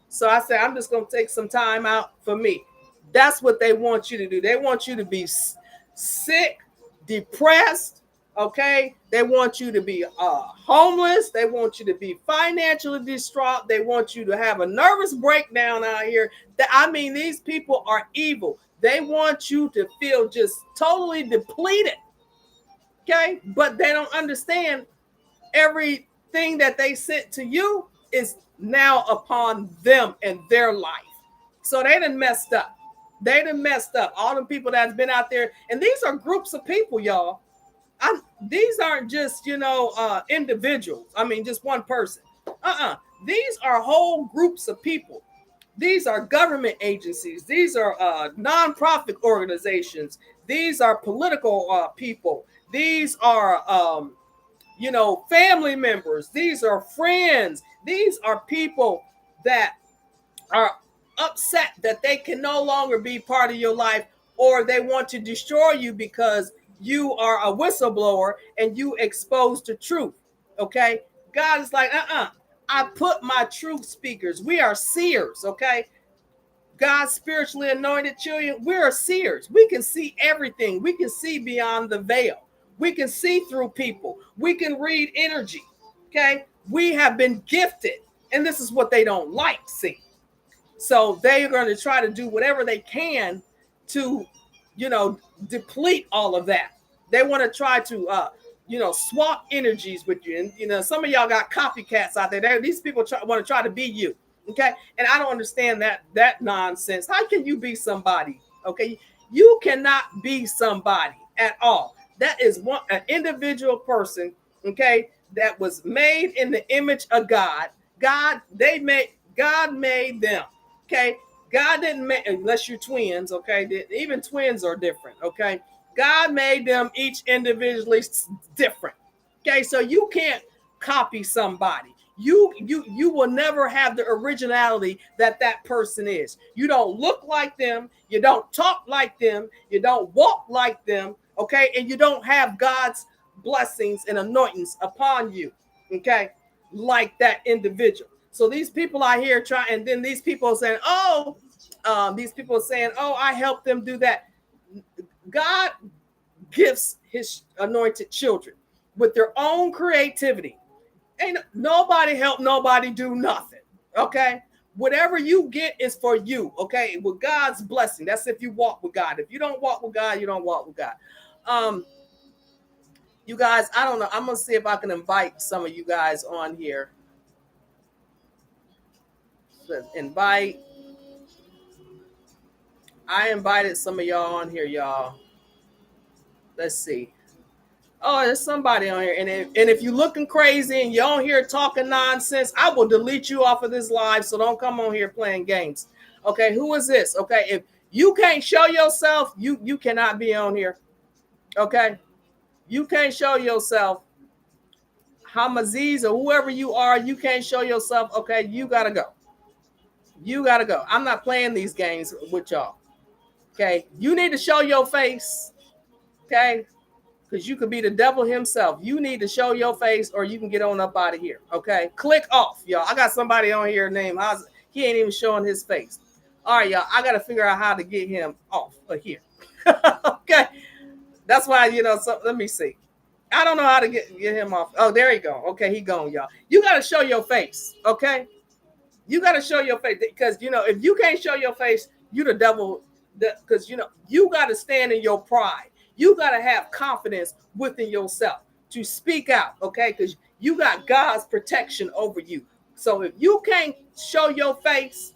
So I said, I'm just going to take some time out for me. That's what they want you to do. They want you to be sick, depressed. Okay. They want you to be homeless. They want you to be financially distraught. They want you to have a nervous breakdown out here. I mean, these people are evil. They want you to feel just totally depleted. Okay. But they don't understand everything that they sent to you is now upon them and their life. So they done messed up. They done messed up. All the people that's been out there, and these are groups of people, y'all. These aren't just individuals. I mean, just one person. These are whole groups of people. These are government agencies. These are nonprofit organizations. These are political people. These are family members. These are friends. These are people that are upset that they can no longer be part of your life, or they want to destroy you because you are a whistleblower and you expose the truth. Okay? God is like, I put my truth speakers. We are seers, okay? God's spiritually anointed children, we're seers. We can see everything. We can see beyond the veil. We can see through people. We can read energy. Okay. We have been gifted. And this is what they don't like, see. So they're going to try to do whatever they can to, deplete all of that. They want to try to, swap energies with you. And, some of y'all got copycats out there. These people want to try to be you. Okay. And I don't understand that nonsense. How can you be somebody? Okay. You cannot be somebody at all. That is an individual person. Okay. That was made in the image of God. God made them. Okay. God didn't make, unless you're twins. Okay. Even twins are different. Okay. God made them each individually different. Okay. So you can't copy somebody. You will never have the originality that person is. You don't look like them. You don't talk like them. You don't walk like them. Okay. And you don't have God's blessings and anointings upon you. Okay. Like that individual. So these people are here trying, and then these people are saying, these people are saying, I helped them do that. God gifts his anointed children with their own creativity. Ain't nobody help nobody do nothing. Okay. Whatever you get is for you. Okay. With God's blessing. That's if you walk with God. If you don't walk with God, you don't walk with God. You guys, I don't know. I'm gonna see if I can invite some of you guys on here. Invite. I invited some of y'all on here, y'all. Let's see. Oh, there's somebody on here. And if you're looking crazy and you're on here talking nonsense, I will delete you off of this live. So don't come on here playing games. Okay, who is this? Okay, if you can't show yourself, you cannot be on here. Okay, you can't show yourself. Hamaziz or whoever you are, you can't show yourself. Okay, you gotta go. You gotta go. I'm not playing these games with y'all. Okay, you need to show your face. Okay, because you could be the devil himself. You need to show your face, or you can get on up out of here. Okay, click off, y'all. I got somebody on here named he ain't even showing his face. All right, y'all. I got to figure out how to get him off of here. Okay, that's why So let me see. I don't know how to get him off. Oh, there you go. Okay, he gone, y'all. You got to show your face. Okay, you got to show your face because if you can't show your face, you the devil. Because you got to stand in your pride. You got to have confidence within yourself to speak out. Okay, because you got God's protection over you. So if you can't show your face,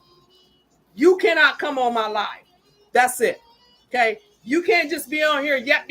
you cannot come on my live. That's it. Okay. You can't just be on here. Yep.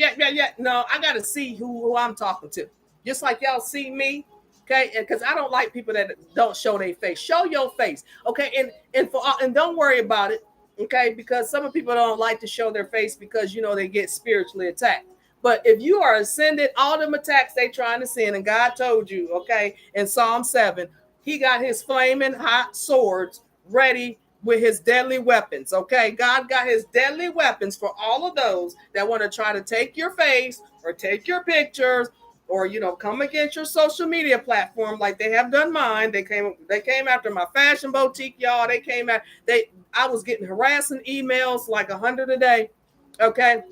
No, I got to see who I'm talking to. Just like y'all see me. Okay. Because I don't like people that don't show their face. Show your face. Okay. And don't worry about it. Okay. Because some people don't like to show their face because, they get spiritually attacked. But if you are ascended, all them attacks they trying to send, and God told you, okay, in Psalm 7, he got his flaming hot swords ready with his deadly weapons. Okay, God got his deadly weapons for all of those that want to try to take your face or take your pictures or come against your social media platform like they have done mine. They came after my fashion boutique, y'all. I was getting harassing emails like 100 a day. Okay,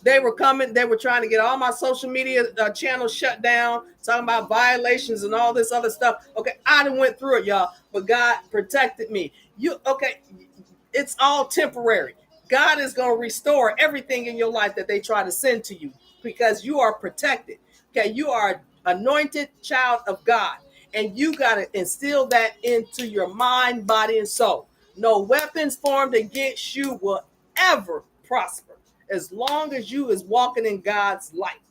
they were coming. They were trying to get all my social media channels shut down, talking about violations and all this other stuff. Okay, I done went through it, y'all, but God protected me. It's all temporary. God is going to restore everything in your life that they try to send to you because you are protected. Okay, you are an anointed child of God, and you got to instill that into your mind, body, and soul. No weapons formed against you will ever prosper as long as you is walking in God's light.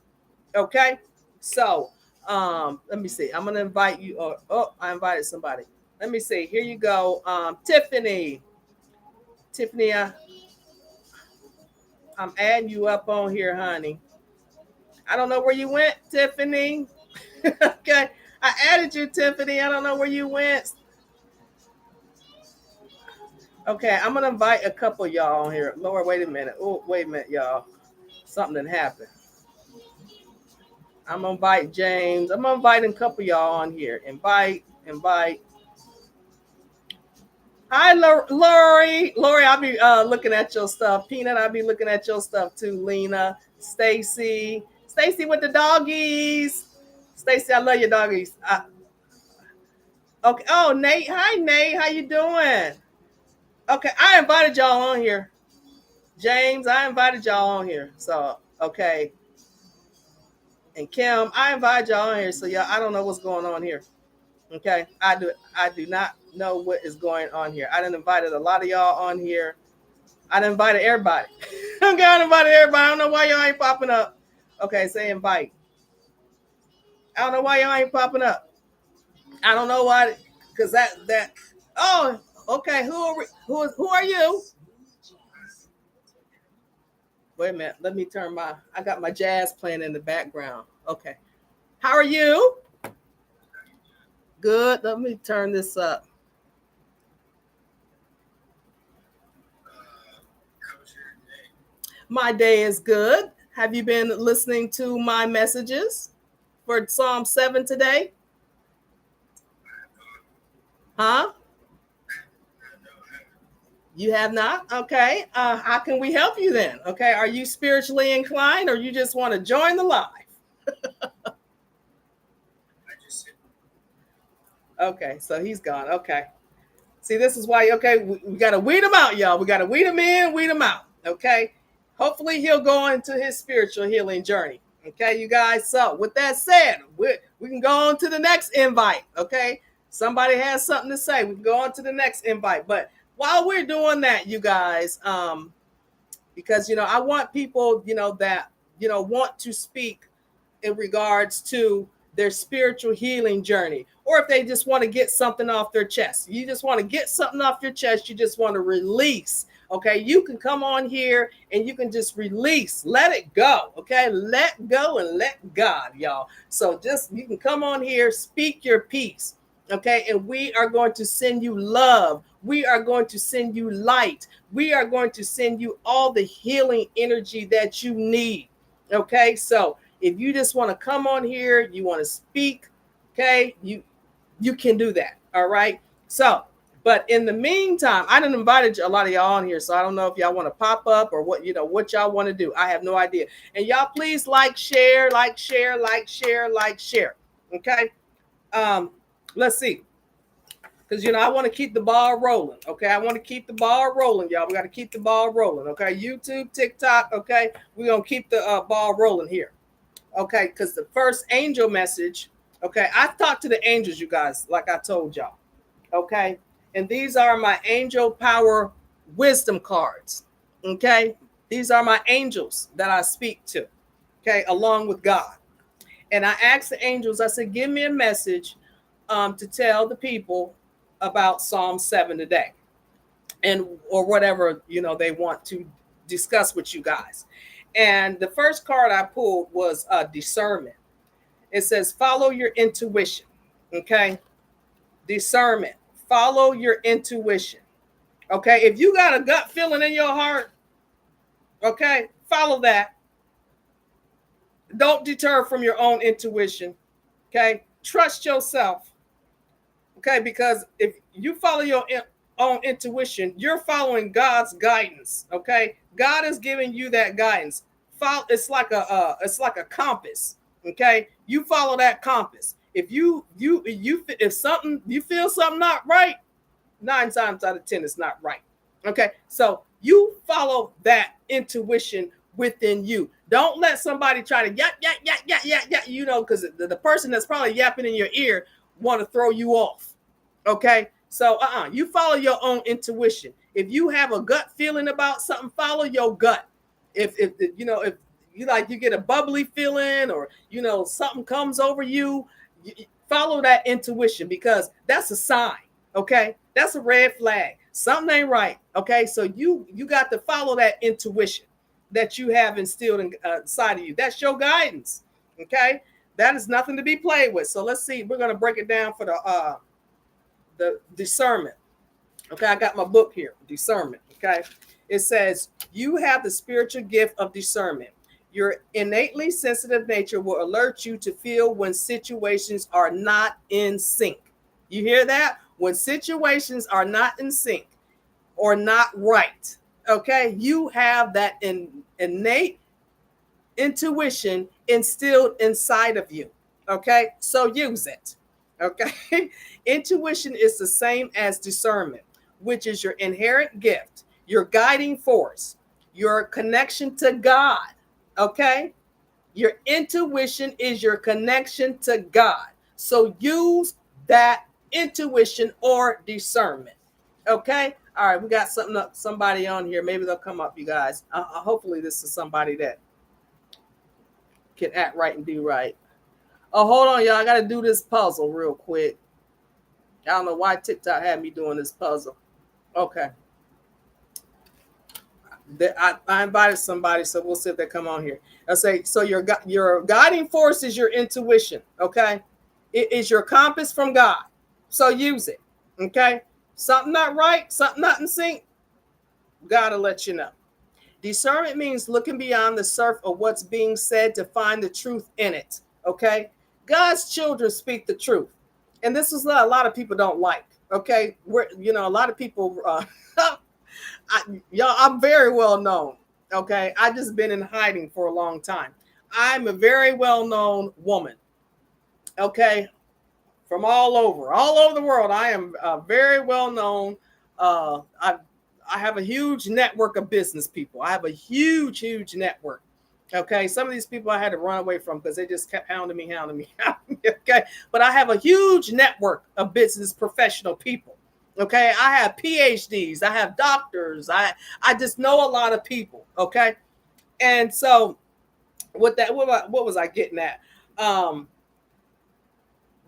Okay, so let me see. I'm gonna invite you. I invited somebody. Let me see. Here you go, Tiffany. Tiffany, I'm adding you up on here, honey. I don't know where you went, Tiffany. Okay, I added you, Tiffany. I don't know where you went. Okay, I'm gonna invite a couple of y'all on here. Lord, wait a minute. Oh, wait a minute, y'all. Something happened. I'm gonna invite James. I'm gonna invite a couple of y'all on here. Invite. Hi, Lori. Lori, I'll be looking at your stuff. Peanut, I'll be looking at your stuff too. Lena, Stacy with the doggies. Stacy, I love your doggies. Okay. Oh, Nate. Hi, Nate. How you doing? Okay, I invited y'all on here. James, I invited y'all on here. So, okay. And Kim, I invited y'all on here. So, y'all, I don't know what's going on here. Okay, I do not know what is going on here. I done invited a lot of y'all on here. I done invited everybody. Okay, I invited everybody. I don't know why y'all ain't popping up. Okay, say invite. I don't know why y'all ain't popping up. I don't know why, because that. Oh, okay. Who are you? Wait a minute. Let me turn I got my jazz playing in the background. Okay. How are you? Good. Let me turn this up. My day is good. Have you been listening to my messages for Psalm 7 today? Huh? You have not? Okay. How can we help you then? Okay. Are you spiritually inclined or you just want to join the live? Okay. So he's gone. Okay. See, this is why, okay, we got to weed him out, y'all. We got to weed him in, weed him out. Okay. Hopefully he'll go into his spiritual healing journey. Okay, you guys. So with that said, we can go on to the next invite. Okay. Somebody has something to say. We can go on to the next invite. But while we're doing that, you guys, because I want people, that want to speak in regards to their spiritual healing journey, or if they just want to get something off their chest. You just want to get something off your chest. You just want to release. Okay, you can come on here and you can just release, let it go. Okay, let go and let God, y'all. So just you can come on here, speak your piece. Okay, and we are going to send you love. We are going to send you light. We are going to send you all the healing energy that you need. Okay, so if you just want to come on here, you want to speak, okay, you can do that. All right. So, but in the meantime, I done invited a lot of y'all on here, so I don't know if y'all want to pop up or what y'all want to do. I have no idea. And y'all please like, share, like, share, like, share, like, share. Okay. Let's see. Because I want to keep the ball rolling. Okay. I want to keep the ball rolling, y'all. We got to keep the ball rolling. Okay. YouTube, TikTok. Okay. We're gonna keep the ball rolling here. Okay, because the first angel message, okay, I've talked to the angels, you guys, like I told y'all. Okay. And these are my angel power wisdom cards. Okay. These are my angels that I speak to. Okay, along with God. And I asked the angels, I said, give me a message to tell the people about Psalm 7 today. And or whatever, they want to discuss with you guys. And the first card I pulled was discernment. It says, follow your intuition. Okay. Discernment. Follow your intuition. Okay. If you got a gut feeling in your heart, okay, follow that. Don't deter from your own intuition. Okay. Trust yourself. Okay. Because if you follow your own intuition, you're following God's guidance. Okay. God is giving you that guidance. It's like a compass. Okay, you follow that compass. If you feel something not right, 9 times out of 10 it's not right. Okay, so you follow that intuition within you. Don't let somebody try to yap, because the person that's probably yapping in your ear want to throw you off. Okay, so you follow your own intuition. If you have a gut feeling about something, follow your gut. If you get a bubbly feeling, or something comes over you, follow that intuition, because that's a sign. Okay, that's a red flag. Something ain't right. Okay, so you got to follow that intuition that you have instilled inside of you. That's your guidance. Okay, that is nothing to be played with. So let's see. We're gonna break it down for the discernment. Okay, I got my book here, discernment. Okay, it says you have the spiritual gift of discernment. Your innately sensitive nature will alert you to feel when situations are not in sync. You hear that? When situations are not in sync or not right. Okay, you have that innate intuition instilled inside of you. Okay, so use it. Okay, intuition is the same as discernment, which is your inherent gift, your guiding force, your connection to God. Okay, your intuition is your connection to God. So use that intuition or discernment. Okay, all right, we got somebody on here. Maybe they'll come up, you guys. Hopefully this is somebody that can act right and do right. Oh, hold on, y'all. I got to do this puzzle real quick. I don't know why TikTok had me doing this puzzle. Okay. I invited somebody, so we'll see if they come on here. I say, so your guiding force is your intuition, okay? It is your compass from God. So use it, okay? Something not right, something not in sync, gotta let you know. Discernment means looking beyond the surface of what's being said to find the truth in it, okay? God's children speak the truth. And this is what a lot of people don't like, okay? A lot of people, I'm very well known, okay? I just been in hiding for a long time. I'm a very well known woman, okay? From all over the world. I am very well known. I have a huge network of business people. I have a huge network. Okay, some of these people I had to run away from because they just kept hounding me. Okay, but I have a huge network of business professional people. Okay, I have PhDs, I have doctors, I just know a lot of people. Okay, and so what was I getting at? Um,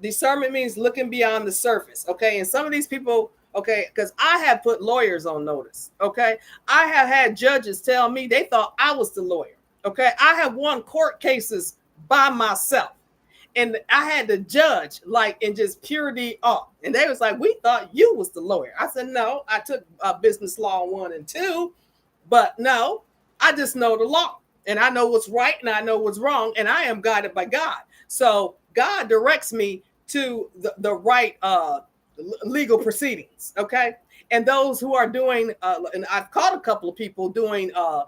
discernment means looking beyond the surface. Okay. And some of these people, okay, because I have put lawyers on notice. Okay. I have had judges tell me they thought I was the lawyer. Okay. I have won court cases by myself. And I had the judge like in just purity off. And they was like, we thought you was the lawyer. I said, no, I took business law 1 and 2, but no, I just know the law and I know what's right and I know what's wrong. And I am guided by God. So God directs me to the right legal proceedings. Okay. And those who are doing, and I've caught a couple of people doing uh,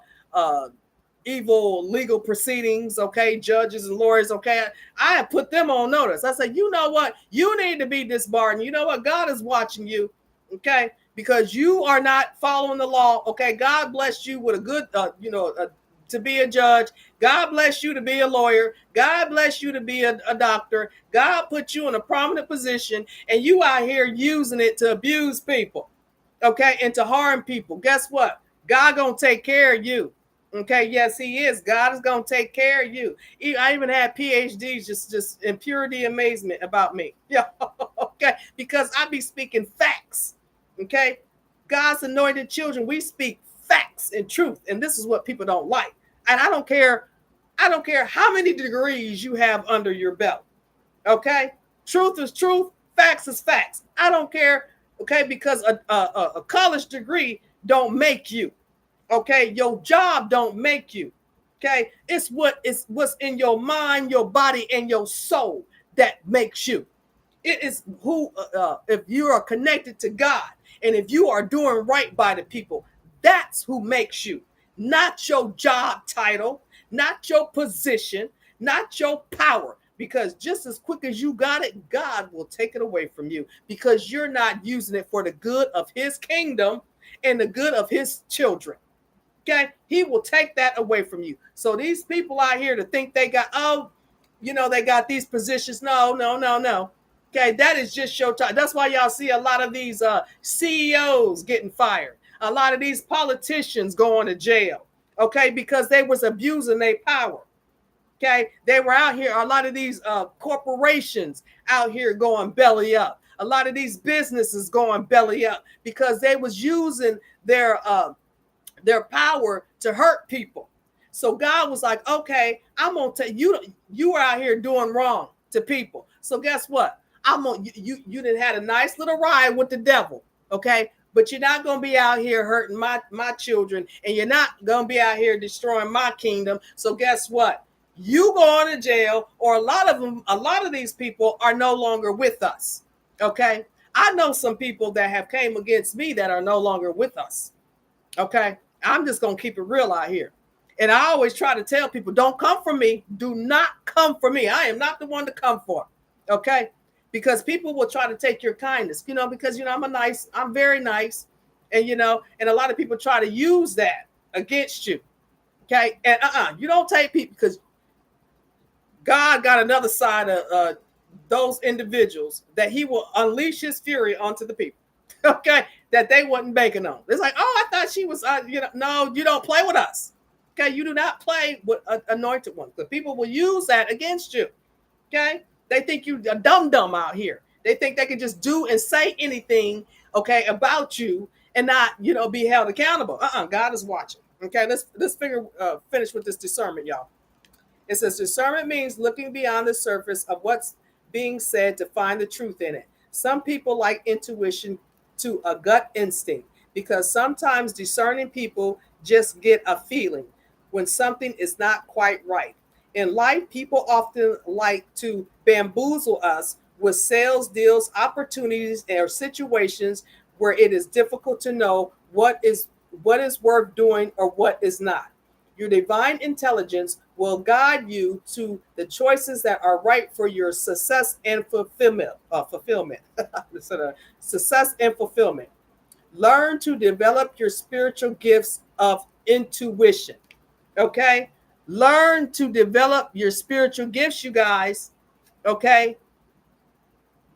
evil legal proceedings, okay, judges and lawyers, okay, I have put them on notice. I said, you know what, you need to be disbarred, and you know what, God is watching you, okay, because you are not following the law. Okay, God bless you with a good to be a judge. God bless you to be a lawyer. God bless you to be a doctor. God put you in a prominent position, and you out here using it to abuse people, okay, and to harm people. Guess what, God gonna take care of you. Okay, yes, he is. God is gonna take care of you. I even had PhDs just in purity amazement about me. Yeah, okay, because I be speaking facts. Okay, God's anointed children, we speak facts and truth, and this is what people don't like. And I don't care. I don't care how many degrees you have under your belt. Okay, truth is truth. Facts is facts. I don't care. Okay, because a college degree don't make you. Okay, your job don't make you. Okay, it's what's in your mind, your body, and your soul that makes you. It is who if you are connected to God and if you are doing right by the people, that's who makes you. Not your job title, not your position, not your power. Because just as quick as you got it, God will take it away from you because you're not using it for the good of his kingdom and the good of his children. Okay, he will take that away from you. So these people out here to think they got, they got these positions. No, no, no, no. Okay, that is just your time. That's why y'all see a lot of these CEOs getting fired. A lot of these politicians going to jail. Okay, because they was abusing their power. Okay, they were out here. A lot of these corporations out here going belly up. A lot of these businesses going belly up because they was using their power to hurt people. So God was like, okay, I'm gonna tell you, you are out here doing wrong to people. So guess what? I'm gonna you didn't had a nice little ride with the devil, okay? But you're not gonna be out here hurting my children, and you're not gonna be out here destroying my kingdom. So guess what? You going to jail, or a lot of these people are no longer with us. Okay. I know some people that have came against me that are no longer with us. Okay. I'm just going to keep it real out here. And I always try to tell people, don't come for me. Do not come for me. I am not the one to come for. Okay. Because people will try to take your kindness, because, I'm very nice. And, and a lot of people try to use that against you. Okay. And you don't take people because God got another side of those individuals that he will unleash his fury onto the people. Okay, that they wasn't banking on. It's like, oh, I thought she was, no, you don't play with us. Okay, you do not play with anointed ones. The people will use that against you. Okay, they think you a dumb out here. They think they can just do and say anything, okay, about you and not, be held accountable. God is watching. Okay, let's finish with this discernment, y'all. It says discernment means looking beyond the surface of what's being said to find the truth in it. Some people like intuition to a gut instinct because sometimes discerning people just get a feeling when something is not quite right. In life, people often like to bamboozle us with sales deals, opportunities, or situations where it is difficult to know what is worth doing or what is not. Your divine intelligence will guide you to the choices that are right for your success and fulfillment. Success and fulfillment. Learn to develop your spiritual gifts of intuition. Okay? Learn to develop your spiritual gifts, you guys. Okay?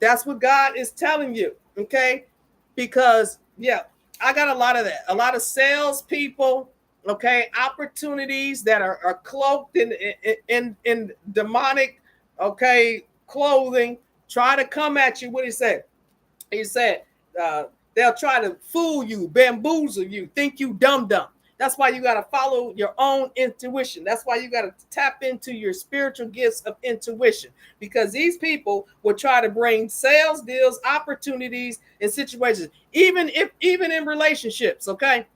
That's what God is telling you. Okay? Because, yeah, I got a lot of that. A lot of salespeople, okay, opportunities that are cloaked in demonic okay, clothing, try to come at you. What did he say? He said, uh, they'll try to fool you, bamboozle you, think you dumb. That's why you got to follow your own intuition. That's why you got to tap into your spiritual gifts of intuition, because these people will try to bring sales deals, opportunities, and situations, even in relationships. Okay,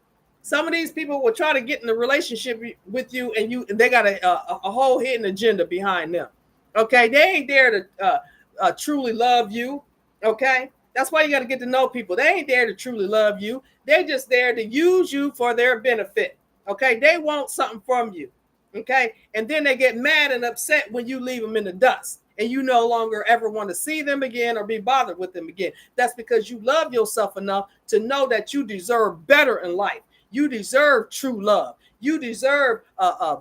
some of these people will try to get in a relationship with you, and they got a whole hidden agenda behind them. Okay, they ain't there to truly love you. Okay, that's why you got to get to know people. They ain't there to truly love you. They're just there to use you for their benefit. Okay, they want something from you. Okay, and then they get mad and upset when you leave them in the dust and you no longer ever want to see them again or be bothered with them again. That's because you love yourself enough to know that you deserve better in life. You deserve true love. You deserve a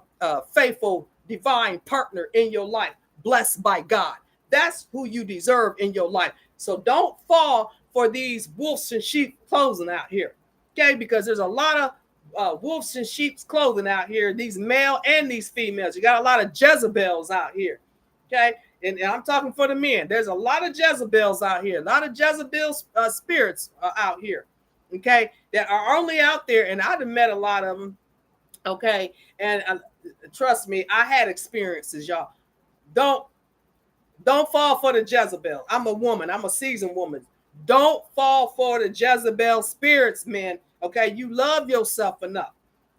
faithful divine partner in your life, blessed by God. That's who you deserve in your life. So don't fall for these wolves and sheep clothing out here. Okay, because there's a lot of wolves and sheep's clothing out here, these male and these females. You got a lot of Jezebels out here. Okay, and I'm talking for the men. There's a lot of Jezebels out here, a lot of Jezebel spirits out here. Okay, that are only out there, and I've met a lot of them. Okay, and trust me, I had experiences, y'all. Don't don't fall for the Jezebel. I'm a woman. I'm a seasoned woman. Don't fall for the Jezebel spirits, man. Okay, you love yourself enough.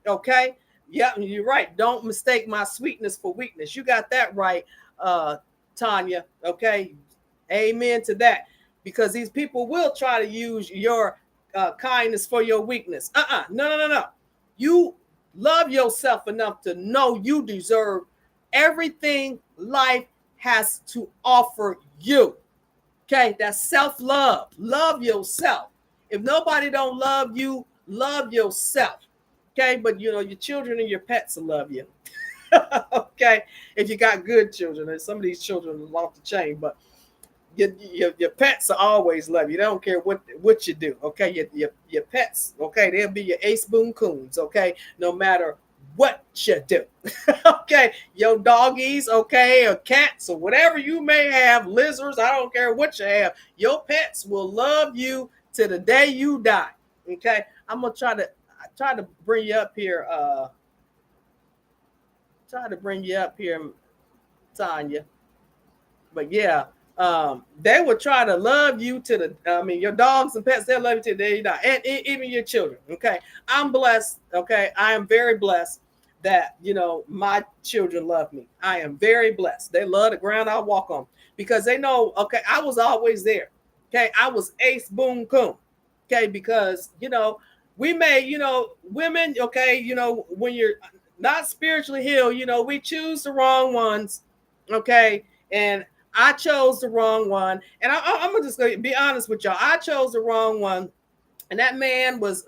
Okay, yeah, you're right. Don't mistake my sweetness for weakness. You got that right, Tanya. Okay, amen to that. Because these people will try to use your kindness for your weakness. No. You love yourself enough to know you deserve everything life has to offer you. Okay, that's self-love. Love yourself. If nobody don't love you, love yourself. Okay, but you know your children and your pets will love you. Okay, if you got good children, and some of these children are off the chain, but your pets will always love you. They don't care what you do. Okay, your pets. Okay, they'll be your ace boon coons. Okay, no matter what you do. Okay, your doggies. Okay, or cats or whatever you may have, lizards. I don't care what you have. Your pets will love you to the day you die. Okay, I'm gonna try to bring you up here. Try to bring you up here, Tanya. But yeah, they will try to love you to the. I mean, your dogs and pets, they'll love you to the day you die, and even your children. Okay, I'm blessed. Okay, I am very blessed that my children love me. I am very blessed. They love the ground I walk on because they know. Okay, I was always there. Okay, I was ace boom coon. Okay, because we may women. Okay, when you're not spiritually healed, we choose the wrong ones. Okay, and I chose the wrong one, and I'm gonna just be honest with y'all. I chose the wrong one, and that man was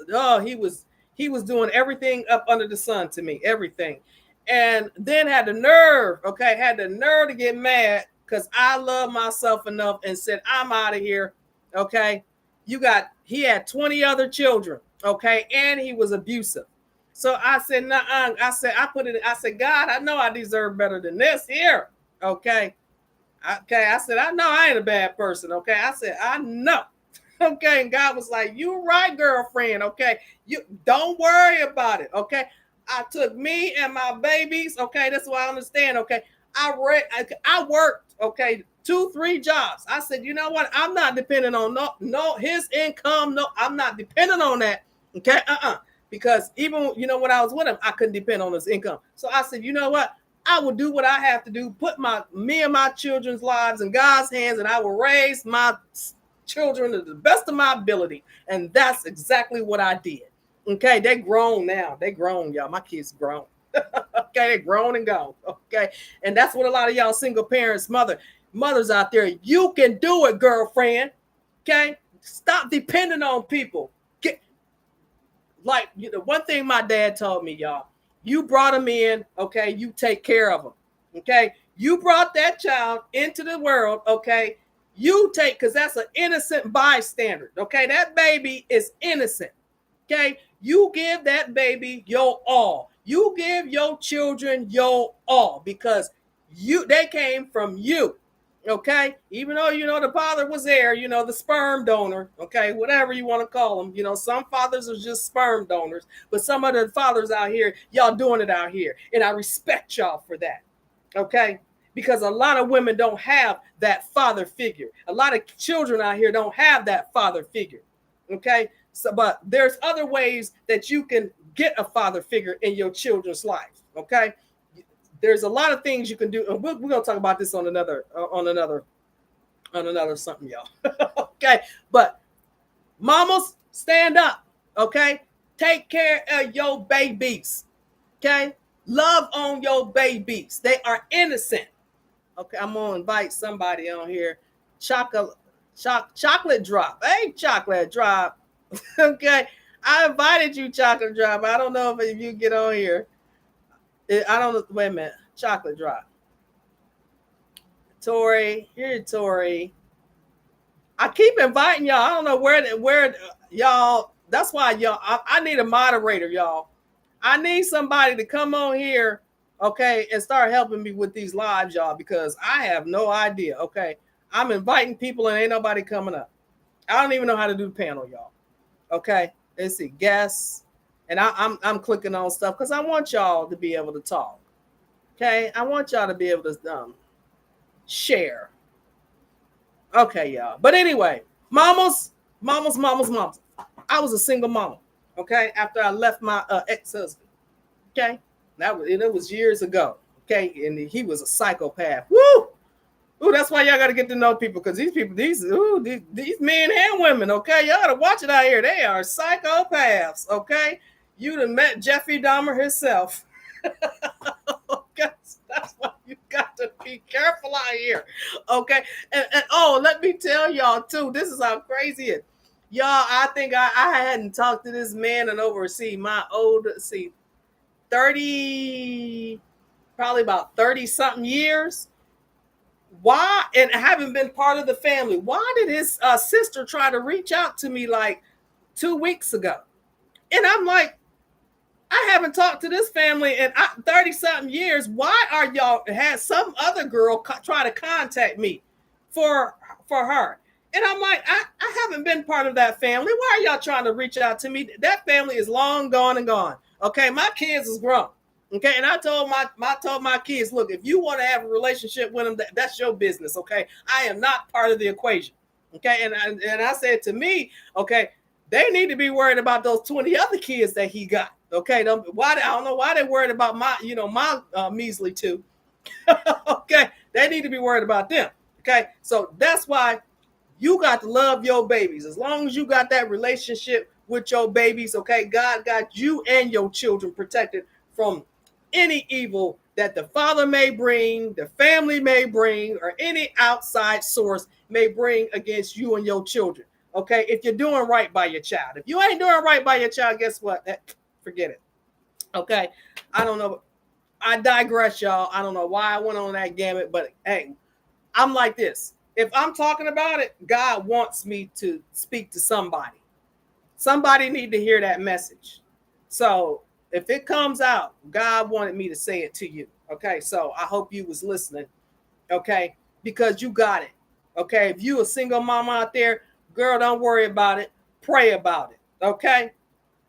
he was doing everything up under the sun to me, everything, and then had the nerve to get mad because I love myself enough and said I'm out of here. Okay, he had 20 other children. Okay, and he was abusive. So I said, nah. I said, God, I know I deserve better than this here. Okay. Okay, I said, I know I ain't a bad person. Okay, I said, I know. Okay, and God was like, you right, girlfriend. Okay, you don't worry about it. Okay, I took me and my babies. Okay, that's what I understand. Okay, I worked. Okay, 2-3 jobs. I said, you know what? I'm not depending on no his income. No, I'm not depending on that. Okay, because even when I was with him, I couldn't depend on his income. So I said, you know what? I will do what I have to do, put me and my children's lives in God's hands, and I will raise my children to the best of my ability. And that's exactly what I did. Okay, they grown now. They grown, y'all. My kids grown. Okay, they grown and gone. Okay, and that's what a lot of y'all single parents, mothers out there. You can do it, girlfriend. Okay, stop depending on people. One thing my dad told me, y'all. You brought him in, okay? You take care of him, okay? You brought that child into the world, okay? You take, because that's an innocent bystander, okay? That baby is innocent, okay? You give that baby your all. You give your children your all because They came from you. Okay, even though the father was there, the sperm donor, okay, whatever you want to call them, some fathers are just sperm donors, but some of the fathers out here, y'all doing it out here, and I respect y'all for that. Okay, because a lot of women don't have that father figure. A lot of children out here don't have that father figure. Okay, so but there's other ways that you can get a father figure in your children's life. Okay, there's a lot of things you can do, and we're gonna talk about this on another something, y'all. Okay, but mamas, stand up. Okay, take care of your babies. Okay, love on your babies. They are innocent. Okay, I'm gonna invite somebody on here. Chocolate drop. Hey, chocolate drop. Okay, I invited you, chocolate drop. I don't know if you get on here. I don't. Wait a minute, chocolate drop. Tori, here, Tori. I keep inviting y'all. I don't know where y'all. That's why y'all. I need a moderator, y'all. I need somebody to come on here, okay, and start helping me with these lives, y'all, because I have no idea. Okay, I'm inviting people and ain't nobody coming up. I don't even know how to do the panel, y'all. Okay, let's see, guests, and I'm clicking on stuff because I want y'all to be able to talk. Okay, I want y'all to be able to share. Okay, y'all. But anyway, mamas. I was a single mama. Okay, after I left my ex-husband. Okay, it was years ago. Okay, and he was a psychopath. Woo! Ooh, that's why y'all got to get to know people, because these people, these men and women. Okay, y'all got to watch it out here. They are psychopaths. Okay, you done met Jeffrey Dahmer himself. Okay, that's why you got to be careful out here. Okay, and oh, let me tell y'all too. This is how crazy it is. Y'all, I think I hadn't talked to this man in over my old 30, probably about 30 something years. Why? And I haven't been part of the family. Why did his sister try to reach out to me like 2 weeks ago? And I'm like, I haven't talked to this family in 30 something years. Why are y'all had some other girl try to contact me for her? And I'm like, I haven't been part of that family. Why are y'all trying to reach out to me? That family is long gone and gone. Okay, my kids is grown. Okay, and I told my kids, look, if you want to have a relationship with them, that's your business. Okay, I am not part of the equation. Okay, and I said to me, okay, they need to be worried about those 20 other kids that he got. Okay, I don't know why they're worried about my measly two. Okay, they need to be worried about them. Okay, so that's why you got to love your babies. As long as you got that relationship with your babies, okay, God got you and your children protected from any evil that the father may bring, the family may bring, or any outside source may bring against you and your children. Okay, if you're doing right by your child. If you ain't doing right by your child, guess what? Forget it. Okay, I don't know. I digress, y'all. I don't know why I went on that gamut, but hey, I'm like this. If I'm talking about it, God wants me to speak to somebody. Somebody need to hear that message. So if it comes out, God wanted me to say it to you. Okay, so I hope you was listening. Okay, because you got it. Okay, if you a single mama out there, girl, don't worry about it. Pray about it. Okay,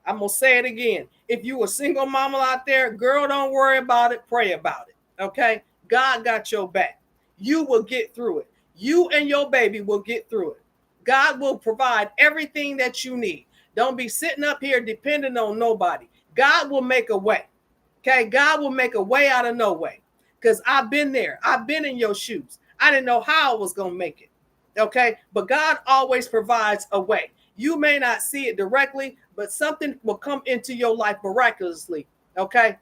I'm gonna say it again. If you a single mama out there, girl, don't worry about it. Pray about it. Okay, God got your back. You will get through it. You and your baby will get through it. God will provide everything that you need. Don't be sitting up here depending on nobody. God will make a way. Okay, God will make a way out of no way. Because I've been there. I've been in your shoes. I didn't know how I was going to make it. Okay, but God always provides a way. You may not see it directly, but something will come into your life miraculously. Okay,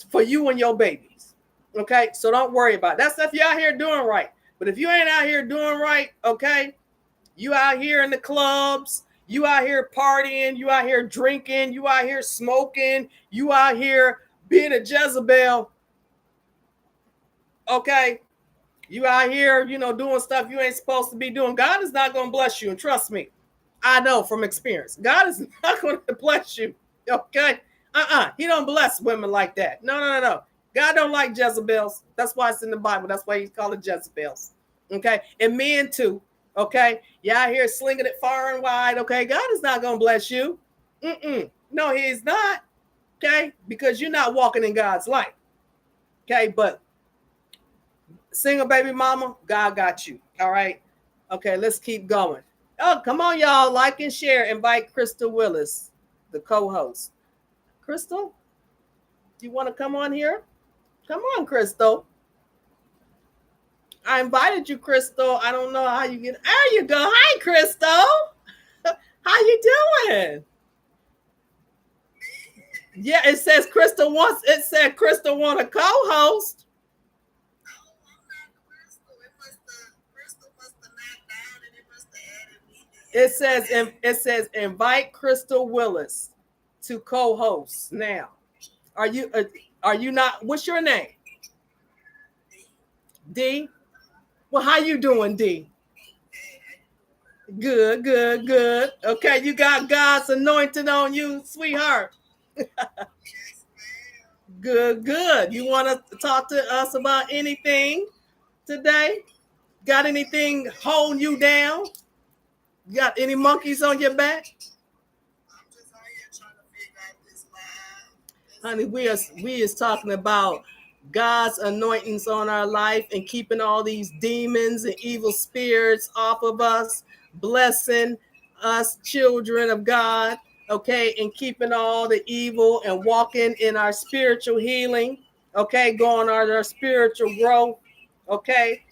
for you and your babies. Okay, so don't worry about it. That's if you're out here doing right. But if you ain't out here doing right, okay, you out here in the clubs, you out here partying, you out here drinking, you out here smoking, you out here being a Jezebel. Okay, you out here, doing stuff you ain't supposed to be doing. God is not going to bless you. And trust me, I know from experience, God is not going to bless you. Okay, He don't bless women like that. No. God don't like Jezebels. That's why it's in the Bible. That's why he's called it Jezebels. Okay. And men too. Okay. You're out here slinging it far and wide. Okay. God is not going to bless you. No, he's not. Okay. Because you're not walking in God's light. Okay. But single baby mama, God got you. All right. Okay. Let's keep going. Oh, come on, y'all. Like and share. Invite Crystal Willis, the co-host. Crystal, you want to come on here? Come on, Crystal. I invited you, Crystal. I don't know how you get. There you go. Hi, Crystal. How you doing? Yeah, it says Crystal wants. It said Crystal want a co-host. It says invite Crystal Willis to co-host now. Are you not? What's your name? D. Well, how you doing, D? Good, good, good. Okay, you got God's anointing on you, sweetheart. Good, good. You want to talk to us about anything today? Got anything holding you down? Got any monkeys on your back? Honey, we is talking about God's anointings on our life and keeping all these demons and evil spirits off of us, blessing us children of God, okay, and keeping all the evil and walking in our spiritual healing, okay, going on our spiritual growth, okay.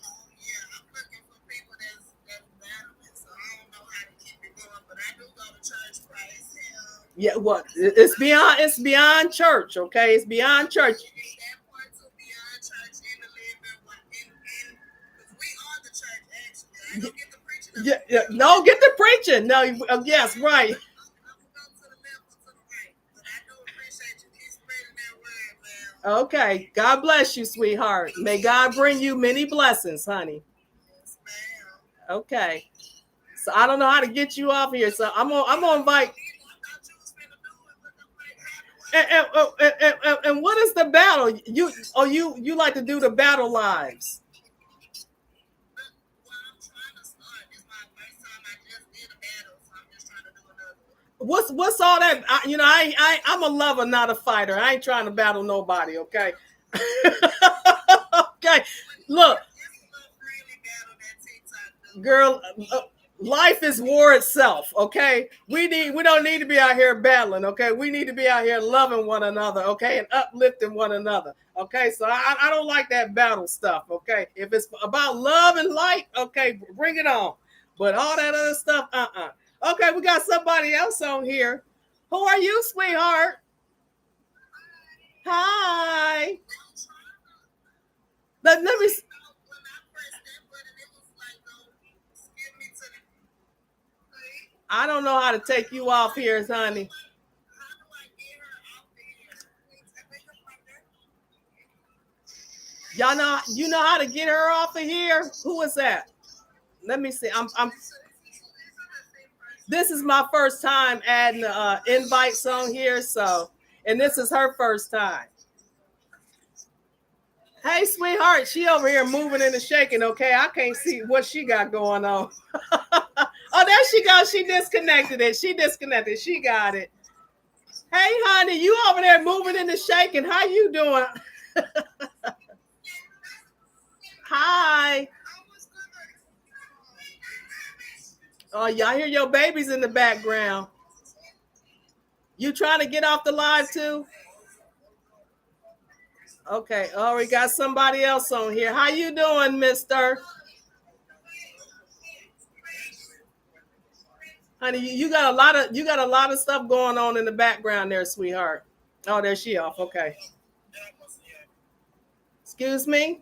Yeah, what? It's beyond church, okay? It's beyond church. Yeah, yeah. No, get the preaching. No, yes, right. Okay. God bless you, sweetheart. May God bring you many blessings, honey. Okay. So I don't know how to get you off here. So I'm gonna invite. And what is the battle? You like to do the battle lives? What's all that? I'm a lover, not a fighter. I ain't trying to battle nobody. Okay. Okay. Look, girl, life is war itself. Okay. We don't need to be out here battling. Okay. We need to be out here loving one another. Okay, and uplifting one another. Okay. So I don't like that battle stuff. Okay. If it's about love and light, okay, bring it on. But all that other stuff, Okay, we got somebody else on here. Who are you, sweetheart? Hi. Let me. I don't know how to take you off here, honey. Y'all know you know how to get her off of here? Who is that? Let me see. I'm This is my first time adding invites on here, so and this is her first time. Hey, sweetheart, she over here moving and shaking. Okay, I can't see what she got going on. Oh, there she goes. She disconnected it. She disconnected. She got it. Hey, honey, you over there moving and shaking. How you doing? Hi. Oh, y'all hear your babies in the background. You trying to get off the live too? Okay. Oh, we got somebody else on here. How you doing, mister? Honey, you got a lot of stuff going on in the background there, sweetheart. Oh, there she off. Okay. Excuse me.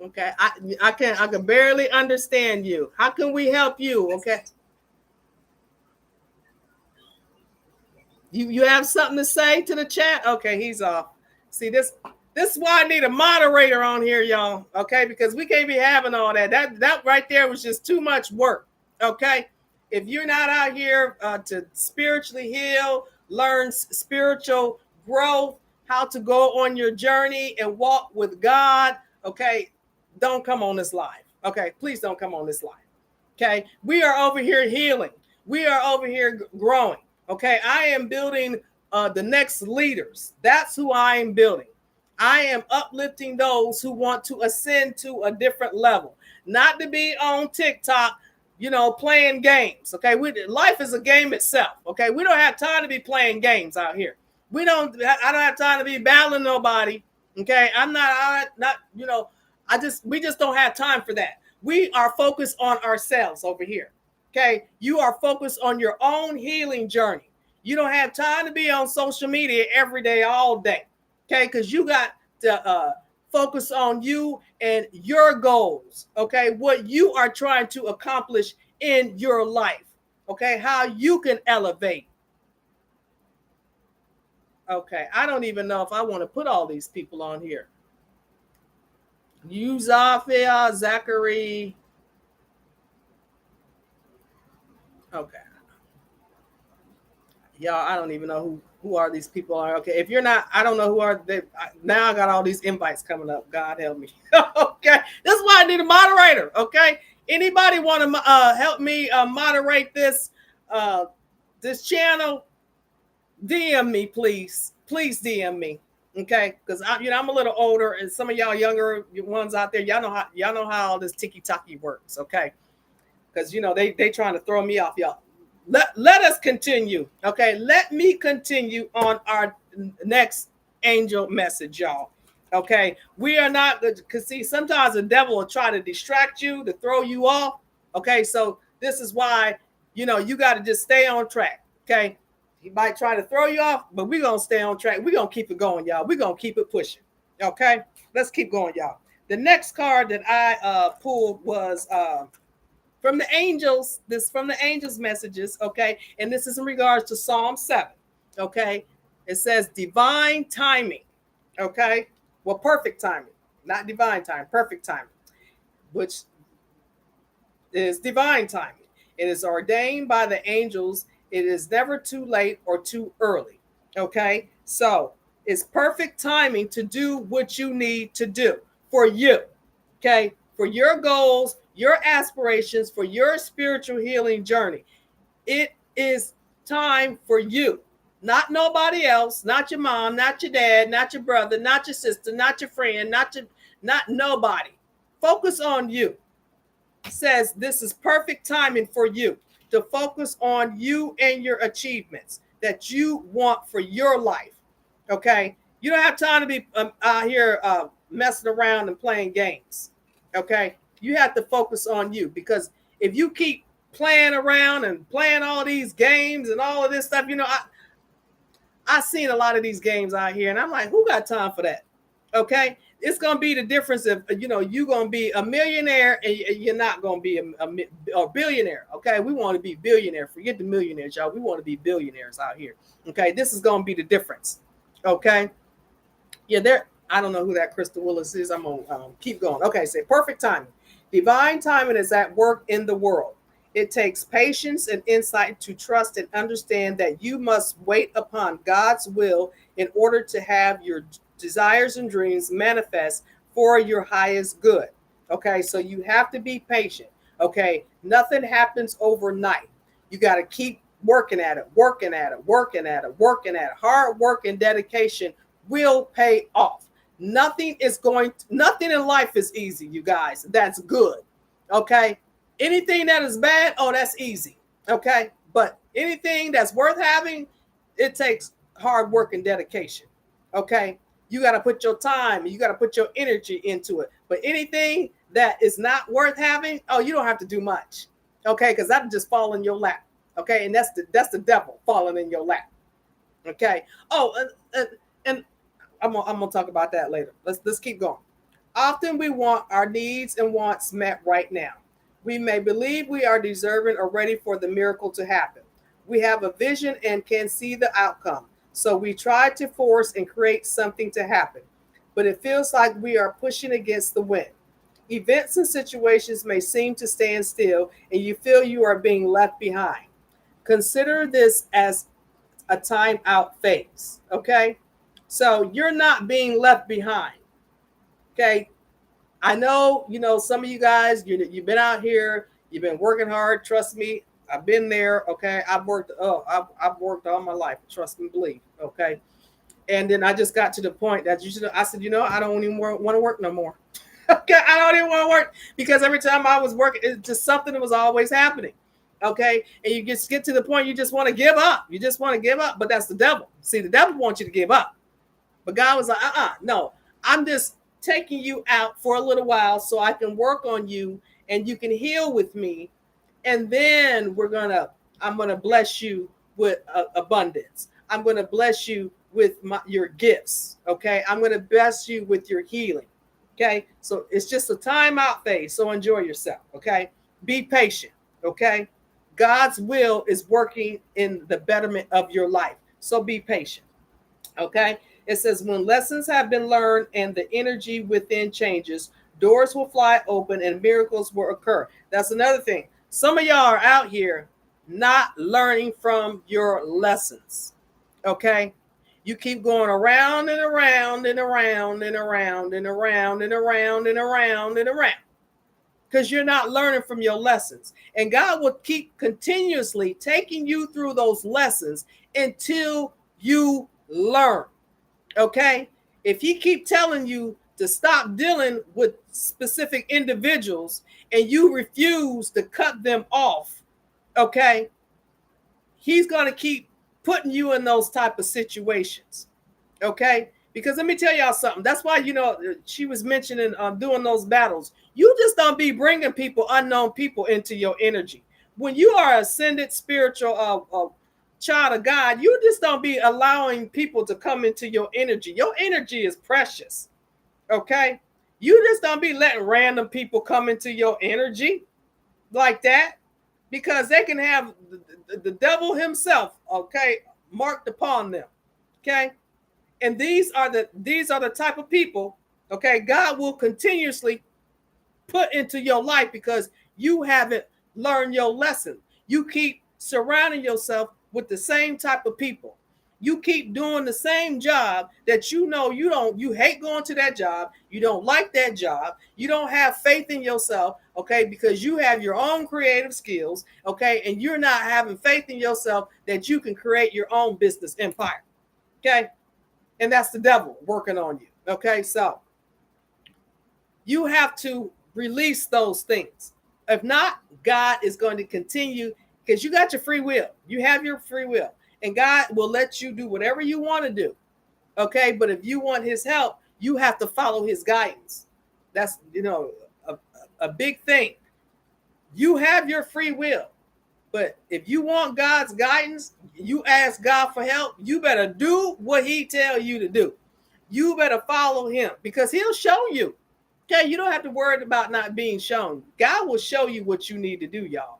Okay. I can barely understand you. How can we help you? Okay. You have something to say to the chat? Okay, he's off. See this is why I need a moderator on here, y'all. Okay, because we can't be having all that. That right there was just too much work. Okay, if you're not out here to spiritually heal learn spiritual growth, how to go on your journey and walk with God, okay, don't come on this live. Okay, please don't come on this live. Okay, we are over here healing. We are over here growing. Okay, I am building the next leaders. That's who I am building. I am uplifting those who want to ascend to a different level, not to be on TikTok, playing games. Okay, life is a game itself. Okay, we don't have time to be playing games out here. I don't have time to be battling nobody. Okay, we just don't have time for that. We are focused on ourselves over here. Okay, you are focused on your own healing journey. You don't have time to be on social media every day, all day. Okay, because you got to focus on you and your goals. Okay, what you are trying to accomplish in your life. Okay, how you can elevate. Okay, I don't even know if I want to put all these people on here. Uzafia, Zachary. Okay. Y'all, I don't even know who are these people are. Okay, if you're not, I don't know who are they. Now I got all these invites coming up. God help me. Okay, this is why I need a moderator. Okay, anybody want to help me moderate this channel? DM me, please. Please DM me. Okay, because I'm a little older, and some of y'all younger ones out there, y'all know how all this tiki taki works. Okay, because they trying to throw me off, y'all. Let us continue. Okay, let me continue on our next angel message, y'all. Okay, we are not, because see, sometimes the devil will try to distract you, to throw you off. Okay, so this is why you got to just stay on track. Okay, he might try to throw you off, but we're gonna stay on track. We're gonna keep it going, y'all. We're gonna keep it pushing. Okay, let's keep going, y'all. The next card that I pulled was from the angels, messages, okay? And this is in regards to Psalm 7, okay? It says divine timing, okay? Well, perfect timing, not divine time, perfect timing, which is divine timing. It is ordained by the angels. It is never too late or too early, okay? So it's perfect timing to do what you need to do for you, okay? For your goals, your aspirations, for your spiritual healing journey. It is time for you, not nobody else, not your mom, not your dad, not your brother, not your sister, not your friend, not nobody. Focus on you. Says this is perfect timing for you to focus on you and your achievements that you want for your life. Okay, you don't have time to be out here messing around and playing games. Okay, you have to focus on you, because if you keep playing around and playing all these games and all of this stuff, I've seen a lot of these games out here, and I'm like, who got time for that? Okay, it's gonna be the difference if you're gonna be a millionaire and you're not gonna be a billionaire. Okay, we want to be billionaire. Forget the millionaires, y'all. We want to be billionaires out here. Okay, this is gonna be the difference. Okay, yeah, there. I don't know who that Crystal Willis is. I'm gonna keep going. Okay, say perfect timing. Divine timing is at work in the world. It takes patience and insight to trust and understand that you must wait upon God's will in order to have your desires and dreams manifest for your highest good. Okay, so you have to be patient. Okay, nothing happens overnight. You got to keep working at it, working at it, working at it, working at it. Hard work and dedication will pay off. Nothing in life is easy, you guys. That's good. Okay, anything that is bad, oh, that's easy. Okay, but anything that's worth having, it takes hard work and dedication. Okay, you got to put your time, you got to put your energy into it. But anything that is not worth having, oh, you don't have to do much. Okay, because that'll just fall in your lap. Okay, and that's the devil falling in your lap. Okay. Oh, and I'm gonna talk about that later. Let's keep going. Often we want our needs and wants met right now. We may believe we are deserving or ready for the miracle to happen. We have a vision and can see the outcome. So we try to force and create something to happen. But it feels like we are pushing against the wind. Events and situations may seem to stand still and you feel you are being left behind. Consider this as a timeout phase. Okay. So you're not being left behind. Okay. I know, some of you guys, you've been out here, you've been working hard. Trust me, I've been there. Okay. I've worked all my life. Trust and believe. Okay. And then I just got to the point that I said, I don't even want to work no more. Okay. I don't even want to work because every time I was working, it's just something that was always happening. Okay. And you just get to the point you just want to give up. You just want to give up. But that's the devil. See, the devil wants you to give up. But God was like, no, I'm just taking you out for a little while so I can work on you and you can heal with me. And then I'm going to bless you with abundance. I'm going to bless you with your gifts. Okay. I'm going to bless you with your healing. Okay. So it's just a timeout phase. So enjoy yourself. Okay. Be patient. Okay. God's will is working in the betterment of your life. So be patient. Okay. It says, when lessons have been learned and the energy within changes, doors will fly open and miracles will occur. That's another thing. Some of y'all are out here not learning from your lessons. Okay. You keep going around and around and around and around and around and around and around and around because you're not learning from your lessons. And God will keep continuously taking you through those lessons until you learn. Okay. If he keep telling you to stop dealing with specific individuals and you refuse to cut them off, okay, he's going to keep putting you in those type of situations. Okay. Because let me tell y'all something. That's why, she was mentioning doing those battles. You just don't be bringing unknown people into your energy. When you are ascended spiritual child of God, you just don't be allowing people to come into your energy. Your energy is precious. Okay. You just don't be letting random people come into your energy like that because they can have the devil himself, okay, marked upon them. Okay. And these are the type of people, okay, God will continuously put into your life because you haven't learned your lesson. You keep surrounding yourself with the same type of people. You keep doing the same job that you hate going to that job. You don't like that job. You don't have faith in yourself, okay, because you have your own creative skills, okay, and you're not having faith in yourself that you can create your own business empire, okay? And that's the devil working on you, okay? So you have to release those things. If not, God is going to continue because you got your free will. You have your free will. And God will let you do whatever you want to do. Okay. But if you want his help, you have to follow his guidance. That's, a big thing. You have your free will. But if you want God's guidance, you ask God for help, you better do what he tell you to do. You better follow him because he'll show you. Okay, you don't have to worry about not being shown. God will show you what you need to do, y'all.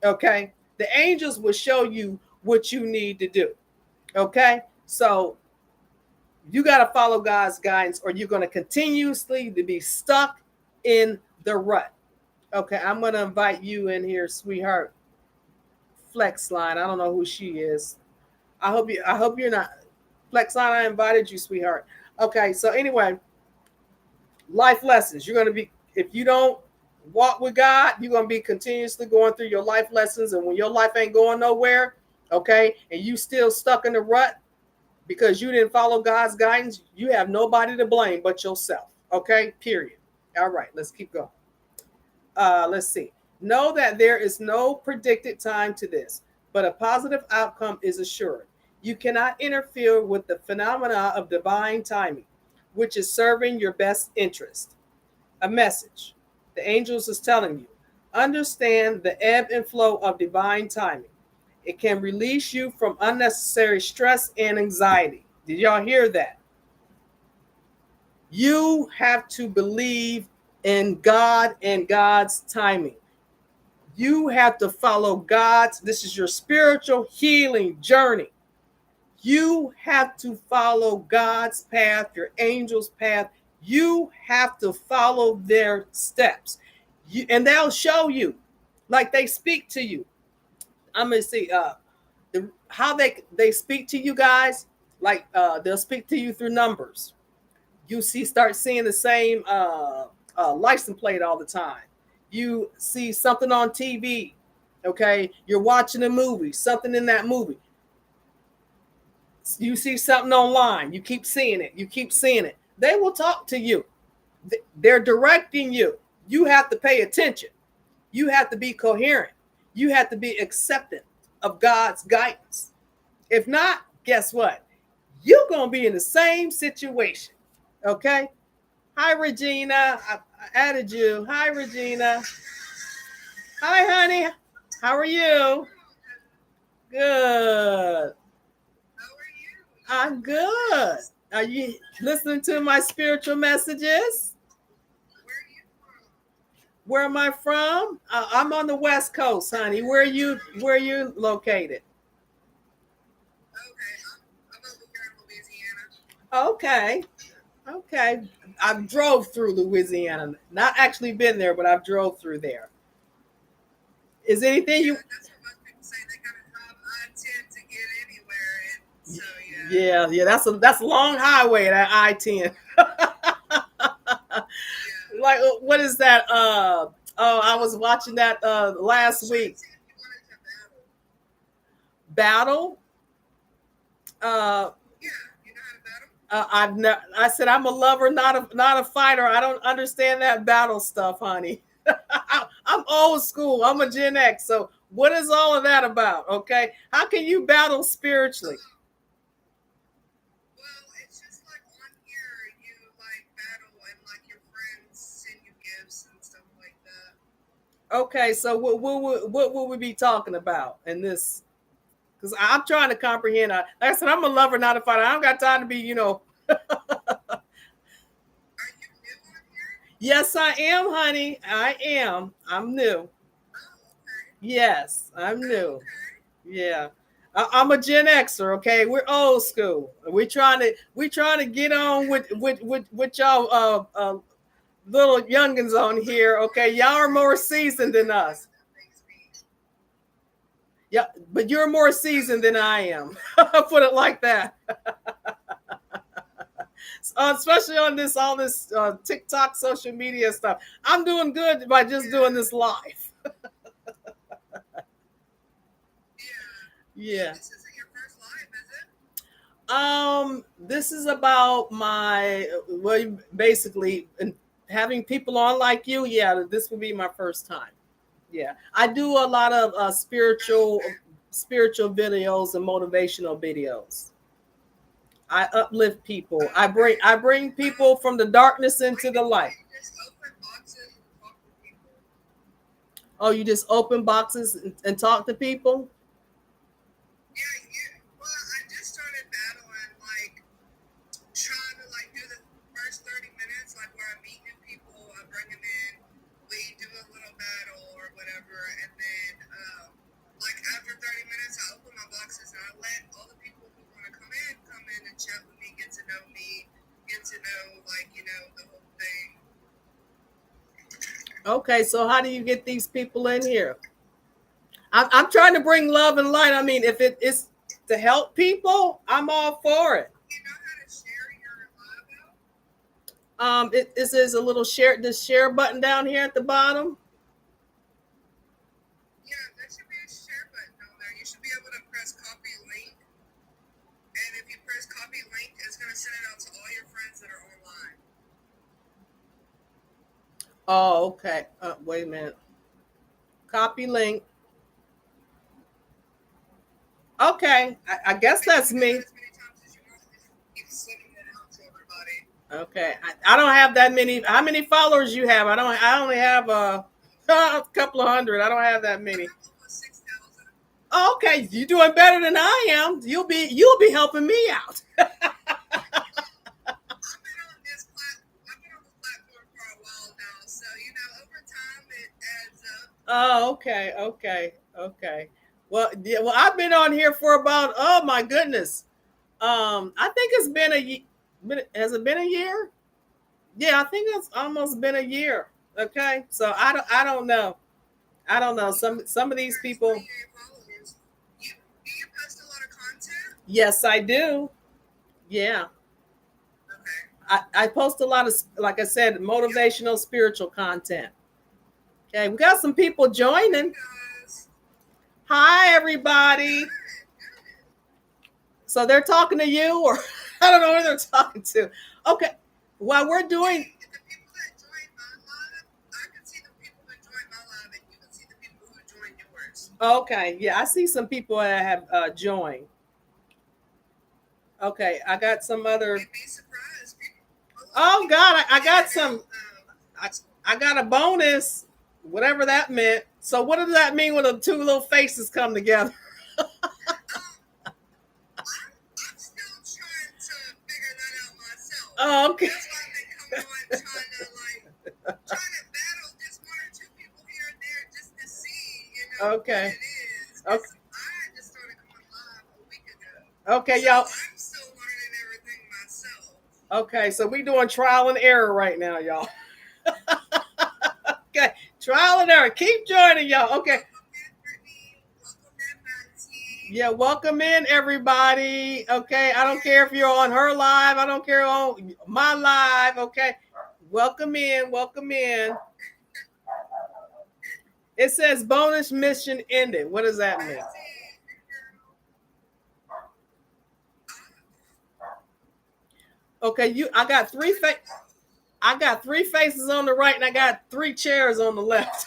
Okay, the angels will show you what you need to do. Okay, so you got to follow God's guidance or you're going to continuously be stuck in the rut. Okay, I'm going to invite you in here, sweetheart. Flex line. I don't know who she is. I hope you're not Flex line. I invited you, sweetheart. Okay, so anyway, life lessons. You're going to be, if you don't walk with God, you're going to be continuously going through your life lessons. And when your life ain't going nowhere, okay, and you still stuck in the rut because you didn't follow God's guidance, you have nobody to blame but yourself. Okay, period. All right, let's keep going. Let's see. Know that there is no predicted time to this, but a positive outcome is assured. You cannot interfere with the phenomena of divine timing, which is serving your best interest. A message. The angels is telling you, understand the ebb and flow of divine timing. It can release you from unnecessary stress and anxiety. Did y'all hear that? You have to believe in God and God's timing. You have to follow God's, this is your spiritual healing journey. You have to follow God's path, your angel's path. You have to follow their steps. And they'll show you, like they speak to you. I'm going to see, how they speak to you guys, like they'll speak to you through numbers. You start seeing the same license plate all the time. You see something on TV, okay? You're watching a movie, something in that movie. You see something online, you keep seeing it, you keep seeing it. They will talk to you. They're directing you. You have to pay attention. You have to be coherent. You have to be acceptant of God's guidance. If not, guess what? You're going to be in the same situation. Okay? Hi, Regina. I added you. Hi, Regina. Hi, honey. How are you? Good. I'm good. Are you listening to my spiritual messages? Where am I from? I'm on the West Coast, honey. Where are you located? Okay. Okay. I've drove through Louisiana. Not actually been there, but I've drove through there. Is anything you Yeah, that's a long highway, that I-10. Like what is that? Oh, I was watching that last week. Battle. Uh I said I'm a lover, not a fighter. I don't understand that battle stuff, honey. I'm old school. I'm a Gen X. So what is all of that about? Okay, how can you battle spiritually? Okay, so what will we be talking about in this? Because I'm trying to comprehend. Like I said, I'm a lover, not a fighter. I don't got time to be. Yes, I am, honey. I am. I'm new. Yes, I'm new. Yeah. I'm a Gen Xer, okay? We're old school. We trying to get on with y'all little youngins on here, okay? Y'all are more seasoned than us. Yeah, but you're more seasoned than I am. Put it like that. Especially on this all this TikTok social media stuff. I'm doing good by just doing this live. Yeah. This is about my well, basically having people on like you. Yeah, this would be my first time. Yeah, I do a lot of spiritual videos and motivational videos. I uplift people. I bring people from the darkness into the light. Oh, you just open boxes and talk to people? Okay, so how do you get these people in here? I'm trying to bring love and light. I mean, if it is to help people, I'm all for it. It says a little share, this share button down here at the bottom. Oh, okay. Wait a minute. Copy link. Okay, I guess that's me. Okay, I don't have that many. How many followers you have? I don't. I only have a couple of hundred. I don't have that many. Oh, okay, you're doing better than I am. You'll be helping me out. Oh, okay, okay, okay. Well, yeah, well, I've been on here for about oh my goodness. I think it's been has it been a year? Yeah, I think it's almost been a year. Okay, so I don't know. I don't know. Some of these people. Yes, I do. Yeah. I post a lot of, like I said, motivational spiritual content. Okay, we got some people joining. Hi, everybody. So they're talking to you, or I don't know who they're talking to. Okay, while we're doing. Okay, yeah, I see some people that have joined. Okay, I got some other. Oh God, I got some. I got a bonus, whatever that meant. So what does that mean when the two little faces come together? Oh, okay. Okay. Okay. Okay, y'all. Okay, so we doing trial and error right now, y'all. Okay, trial and error. Keep joining, y'all. Okay. Yeah, welcome in everybody. Okay, I don't care if you're on her live. I don't care on my live. Okay, welcome in. Welcome in. It says bonus mission ended. What does that mean? Okay, I got three faces on the right, and I got three chairs on the left.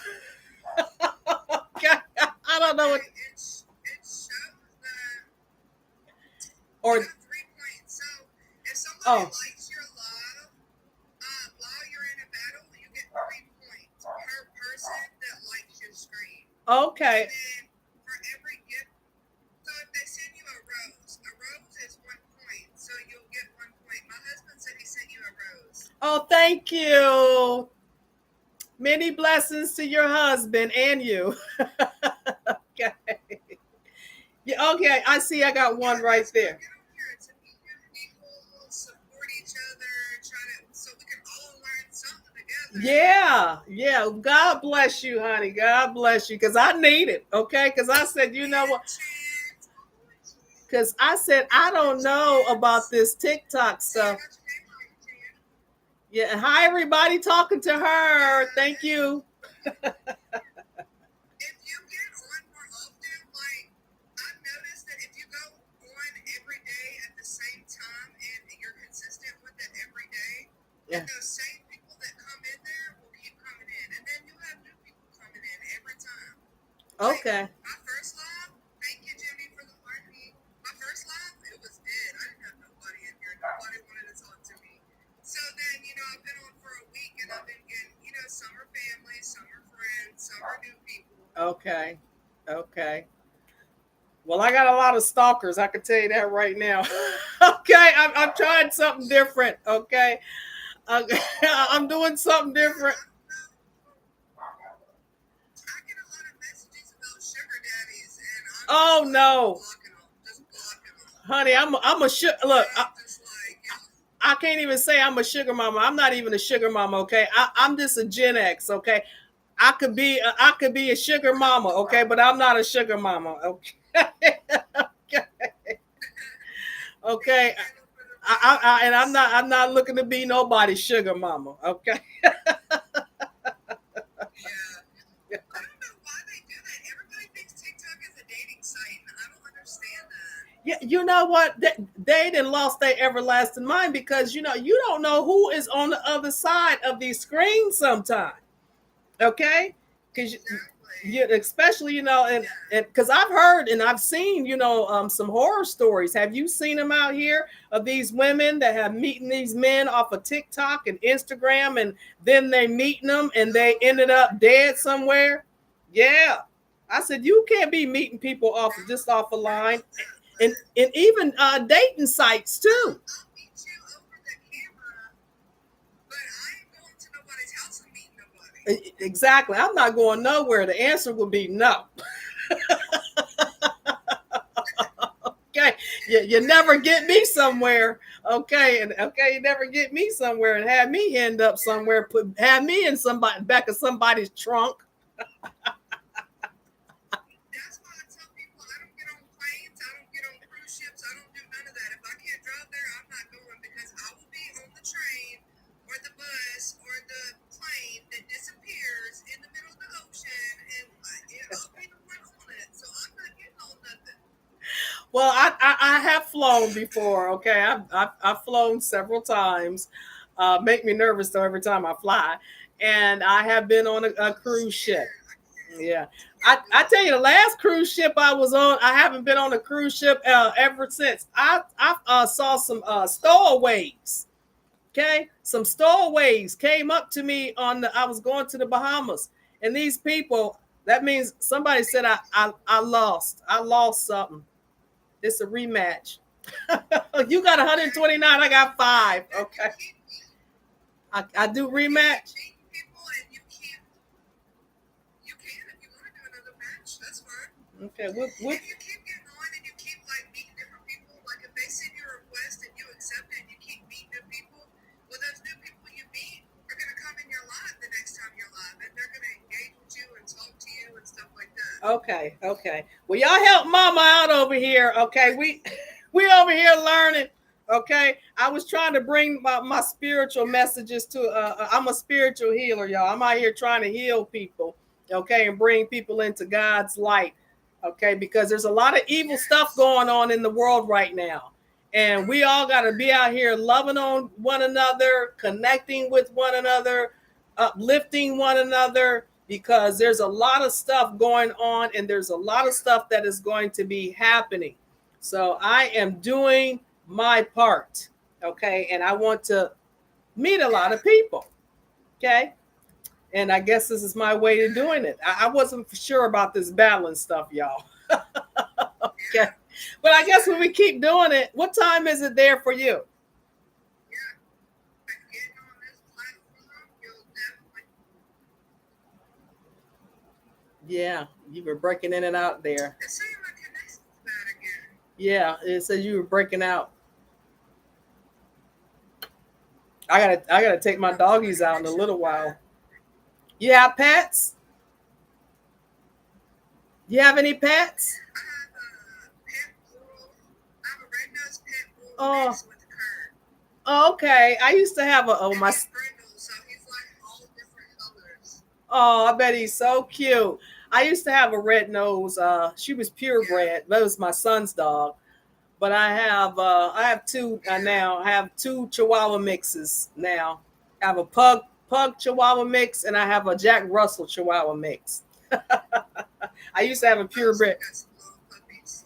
Okay, I don't know what. Or oh. Okay. Oh, thank you. Many blessings to your husband and you. Okay. Yeah, okay. I see I got one right there. Yeah, yeah. God bless you, honey. God bless you. Because I need it. Okay. Because I said, you know what? Because I said, I don't know about this TikTok stuff. Yeah. Hi, everybody talking to her. Thank you. Yeah. Okay. Okay. Okay. Well, I got a lot of stalkers. I can tell you that right now. Okay. I'm trying something different. Okay. I'm doing something different. Oh no, honey, I'm a look. I can't even say I'm a sugar mama. I'm not even a sugar mama. Okay, I'm just a Gen X. Okay, I could be a sugar mama. Okay, but I'm not a sugar mama. Okay, okay, okay. And I'm not looking to be nobody's sugar mama. Okay. Yeah, you know what? They didn't lost their everlasting mind because you don't know who is on the other side of these screens sometimes. Okay, because you especially and because I've heard and I've seen some horror stories. Have you seen them out here of these women that have meeting these men off of TikTok and Instagram, and then they meeting them and they ended up dead somewhere? Yeah, I said you can't be meeting people off a line, and even dating sites too. Exactly. I'm not going nowhere. The answer would be no. Okay. You never get me somewhere. Okay. And okay, you never get me somewhere and have me end up somewhere, have me in somebody back of somebody's trunk. Well, I have flown before. Okay, I've flown several times. Make me nervous though every time I fly, and I have been on a cruise ship. Yeah, I tell you, the last cruise ship I was on, I haven't been on a cruise ship ever since. I saw some stowaways. Okay, some stowaways came up to me on the. I was going to the Bahamas, and these people. That means somebody said I lost. I lost something. It's a rematch. You got 129. I got 5. Okay. I do rematch. Okay. What? If you keep getting on and you keep like meeting different people, like if they send you a request and you accept it and you keep meeting new people, well, those new people you meet are going to come in your life the next time you're live, and they're going to engage with you and talk to you and stuff like that. Okay. Okay. Well, y'all help Mama out over here. Okay. We over here learning. Okay. I was trying to bring my spiritual messages to. I'm a spiritual healer, y'all. I'm out here trying to heal people. Okay, and bring people into God's light. Okay, because there's a lot of evil stuff going on in the world right now. And we all got to be out here loving on one another, connecting with one another, uplifting one another, because there's a lot of stuff going on and there's a lot of stuff that is going to be happening. So I am doing my part. Okay, and I want to meet a lot of people. Okay. And I guess this is my way of doing it. I wasn't sure about this balance stuff, y'all. Okay. But I guess when we keep doing it, what time is it there for you? Yeah, you were breaking in and out there. Yeah, it says you were breaking out. I gotta take my doggies out in a little while. You have pets? You have any pets? Oh, oh, okay. I used to have a oh my. Oh, I bet he's so cute. I used to have a red nose. She was purebred. That was my son's dog. But I have two now. I have two Chihuahua mixes now. I have a pug Chihuahua mix, and I have a Jack Russell Chihuahua mix. I used to have a purebred.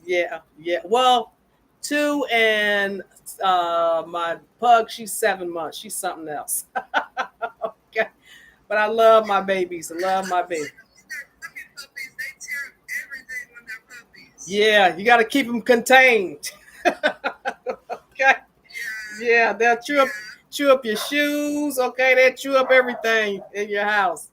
Yeah, yeah. Well, two and my pug. She's 7 months. She's something else. Okay, but I love my babies. I love my babies. Yeah, you got to keep them contained. Okay. Yeah, they'll chew up your shoes. Okay, they'll chew up everything in your house.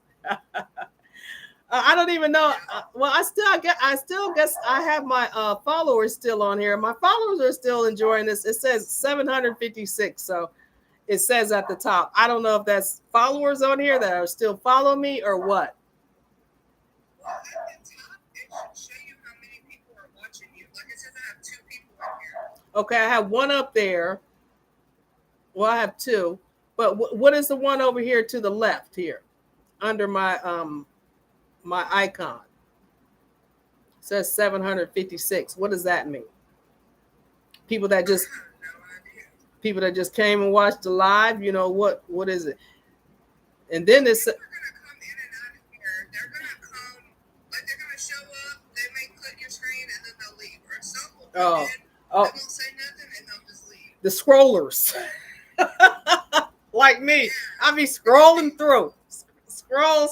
I don't even know. Well, I still guess I have my followers still on here. My followers are still enjoying this. It says 756, so it says at the top. I don't know if that's followers on here that are still following me or what. Okay, I have one up there. Well, I have two, but what is the one over here to the left here, under my icon? It says 756. What does that mean? People that just came and watched the live. You know what is it? And then it's. Oh, oh, the scrollers. Like me, I be scrolling through. Scroll.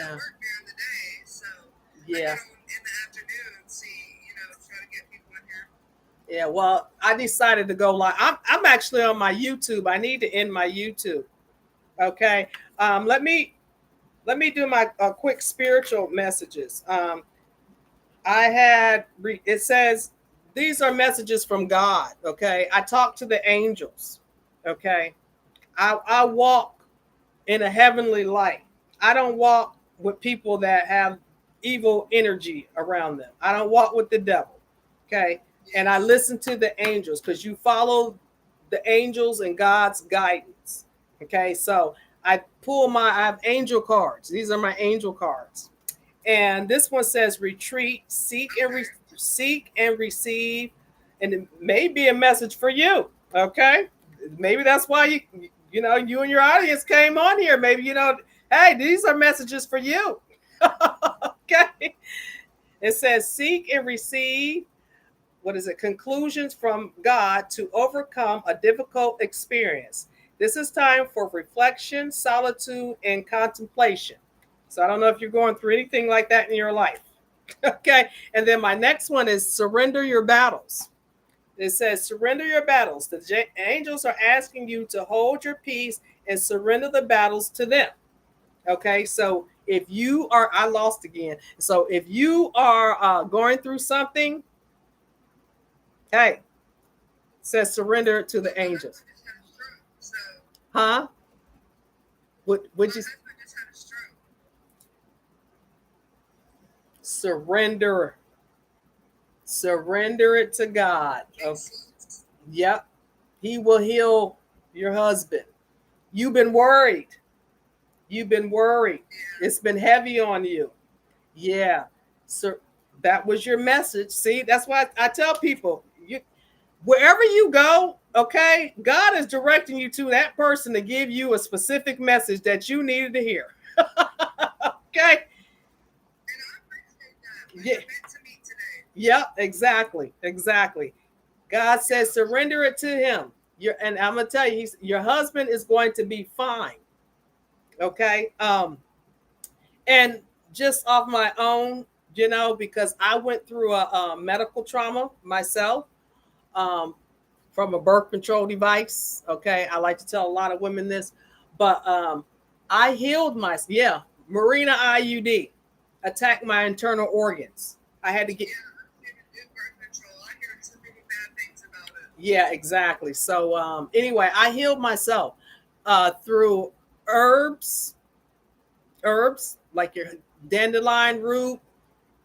Yeah. Yeah. Yeah, well, I decided to go live. I'm actually on my YouTube. I need to end my YouTube. Okay. Let me do my quick spiritual messages. It says these are messages from God. Okay. I talk to the angels. Okay. I walk in a heavenly light. I don't walk with people that have evil energy around them. I don't walk with the devil. Okay. And I listen to the angels because you follow the angels and God's guidance. Okay. So I have angel cards. These are my angel cards. And this one says retreat, seek and receive. And it may be a message for you. Okay. Maybe that's why you and your audience came on here. Maybe, hey, these are messages for you. Okay. It says seek and receive. What is it? Conclusions from God to overcome a difficult experience. This is time for reflection, solitude, and contemplation. So I don't know if you're going through anything like that in your life. Okay. And then my next one is surrender your battles. It says, surrender your battles. The angels are asking you to hold your peace and surrender the battles to them. Okay. So if you are, I lost again. So if you are going through something, hey, it says surrender to the angels. Huh? Would you surrender? Surrender it to God. Okay. Yep. He will heal your husband. You've been worried. You've been worried. It's been heavy on you. Yeah. So that was your message. See, that's why I tell people, wherever you go, okay, God is directing you to that person to give you a specific message that you needed to hear. Okay. Yeah. Yep, exactly. Exactly. God says surrender it to him. And I'm gonna tell you, your husband is going to be fine. Okay. And just off my own, because I went through a medical trauma myself, um, from a birth control device. Okay. I like to tell a lot of women this, but I healed myself. Yeah. Marina IUD attacked my internal organs. I had to get. Yeah, exactly. So anyway, I healed myself through herbs, herbs like your dandelion root,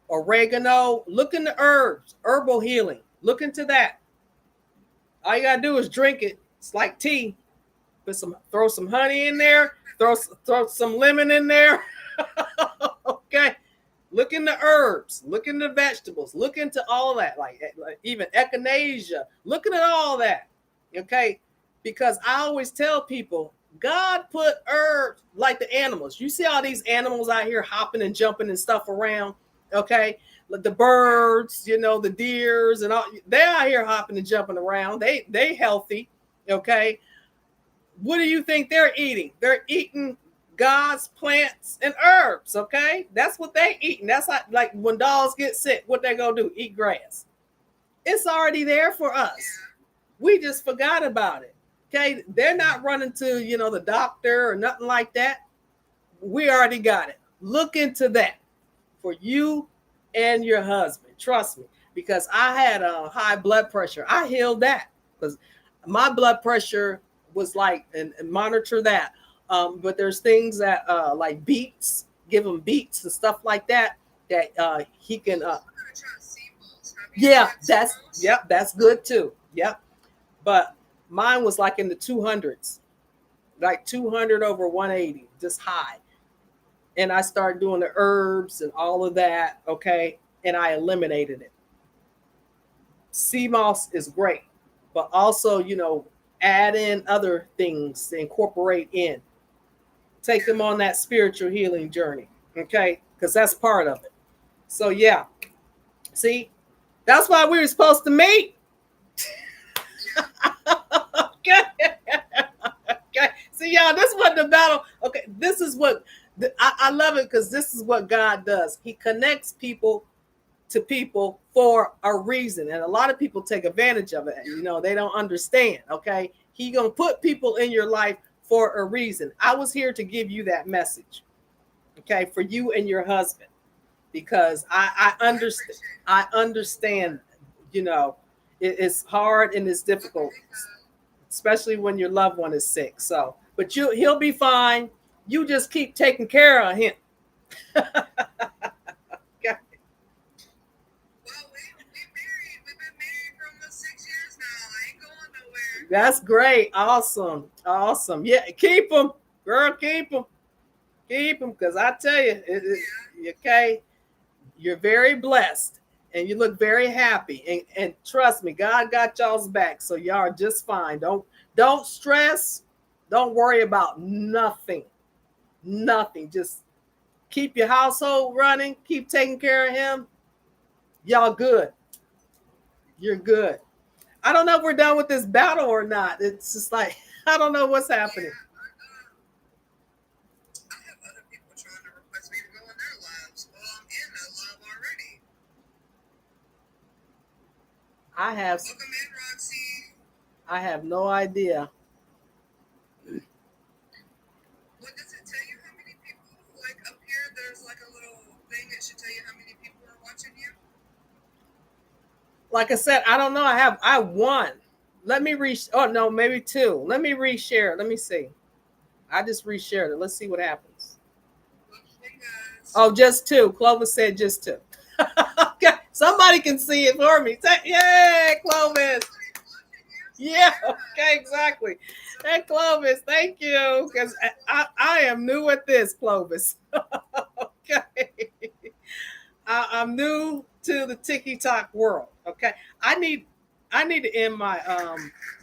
oregano. Look into herbs, herbal healing. Look into that. All you gotta do is drink it. It's like tea. Throw some honey in there. Throw some lemon in there. Okay. Look into herbs. Look into vegetables. Look into all that. Like even echinacea. Looking at all that. Okay. Because I always tell people, God put herbs like the animals. You see all these animals out here hopping and jumping and stuff around. Okay. Like the birds, the deers and all, they're out here hopping and jumping around. They healthy. Okay. What do you think they're eating? They're eating God's plants and herbs. Okay. That's what they eating. That's like when dogs get sick, what they gonna do? Eat grass. It's already there for us. We just forgot about it. Okay. They're not running to, the doctor or nothing like that. We already got it. Look into that for you and your husband. Trust me, because I had a high blood pressure. I healed that because my blood pressure was like, and monitor that. But there's things that like beets, give him beets and stuff like that he can. Yeah, that's good too. Yep. But mine was like in the 200s, like 200 over 180, just high. And I started doing the herbs and all of that. Okay. And I eliminated it. Sea moss is great, but also, add in other things to incorporate in. Take them on that spiritual healing journey. Okay. Because that's part of it. So, yeah. See, that's why we were supposed to meet. Okay. Okay. See, y'all, this wasn't the battle. Okay. This is what I love it because this is what God does. He connects people to people for a reason. And a lot of people take advantage of it. They don't understand. Okay. He going to put people in your life for a reason. I was here to give you that message. Okay. For you and your husband, because I understand. I understand, it's hard and it's difficult, especially when your loved one is sick. So, but he'll be fine. You just keep taking care of him. Okay. That's great. Awesome. Yeah. Keep them. Girl, keep them, because I tell you, okay, you're very blessed and you look very happy. And trust me, God got y'all's back, so y'all are just fine. Don't stress. Don't worry about nothing. Nothing. Just keep your household running. Keep taking care of him. Y'all good. You're good. I don't know if we're done with this battle or not. It's just like I don't know what's happening. I have other people trying to request me to go in their lives. Well, I'm in a live already. I have Welcome in, Roxy. I have no idea. What does it tell you how many people? Like up here, there's like a little thing that should tell you how many people are watching you. Like I said, I don't know. I won. Let me oh no, maybe two. Let me reshare it. Let me see. I just reshared it. Let's see what happens. Hey guys. Oh, just two. Clovis said just two. Okay. Somebody can see it for me. Yay, Clovis. Yeah, okay, exactly. Hey, Clovis, thank you. Because I am new at this, Clovis. Okay. I'm new to the TikTok world. Okay. I need to end my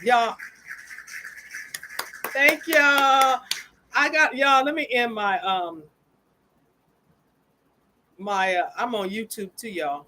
y'all. Thank y'all. I got y'all. Let me end my I'm on YouTube too, y'all.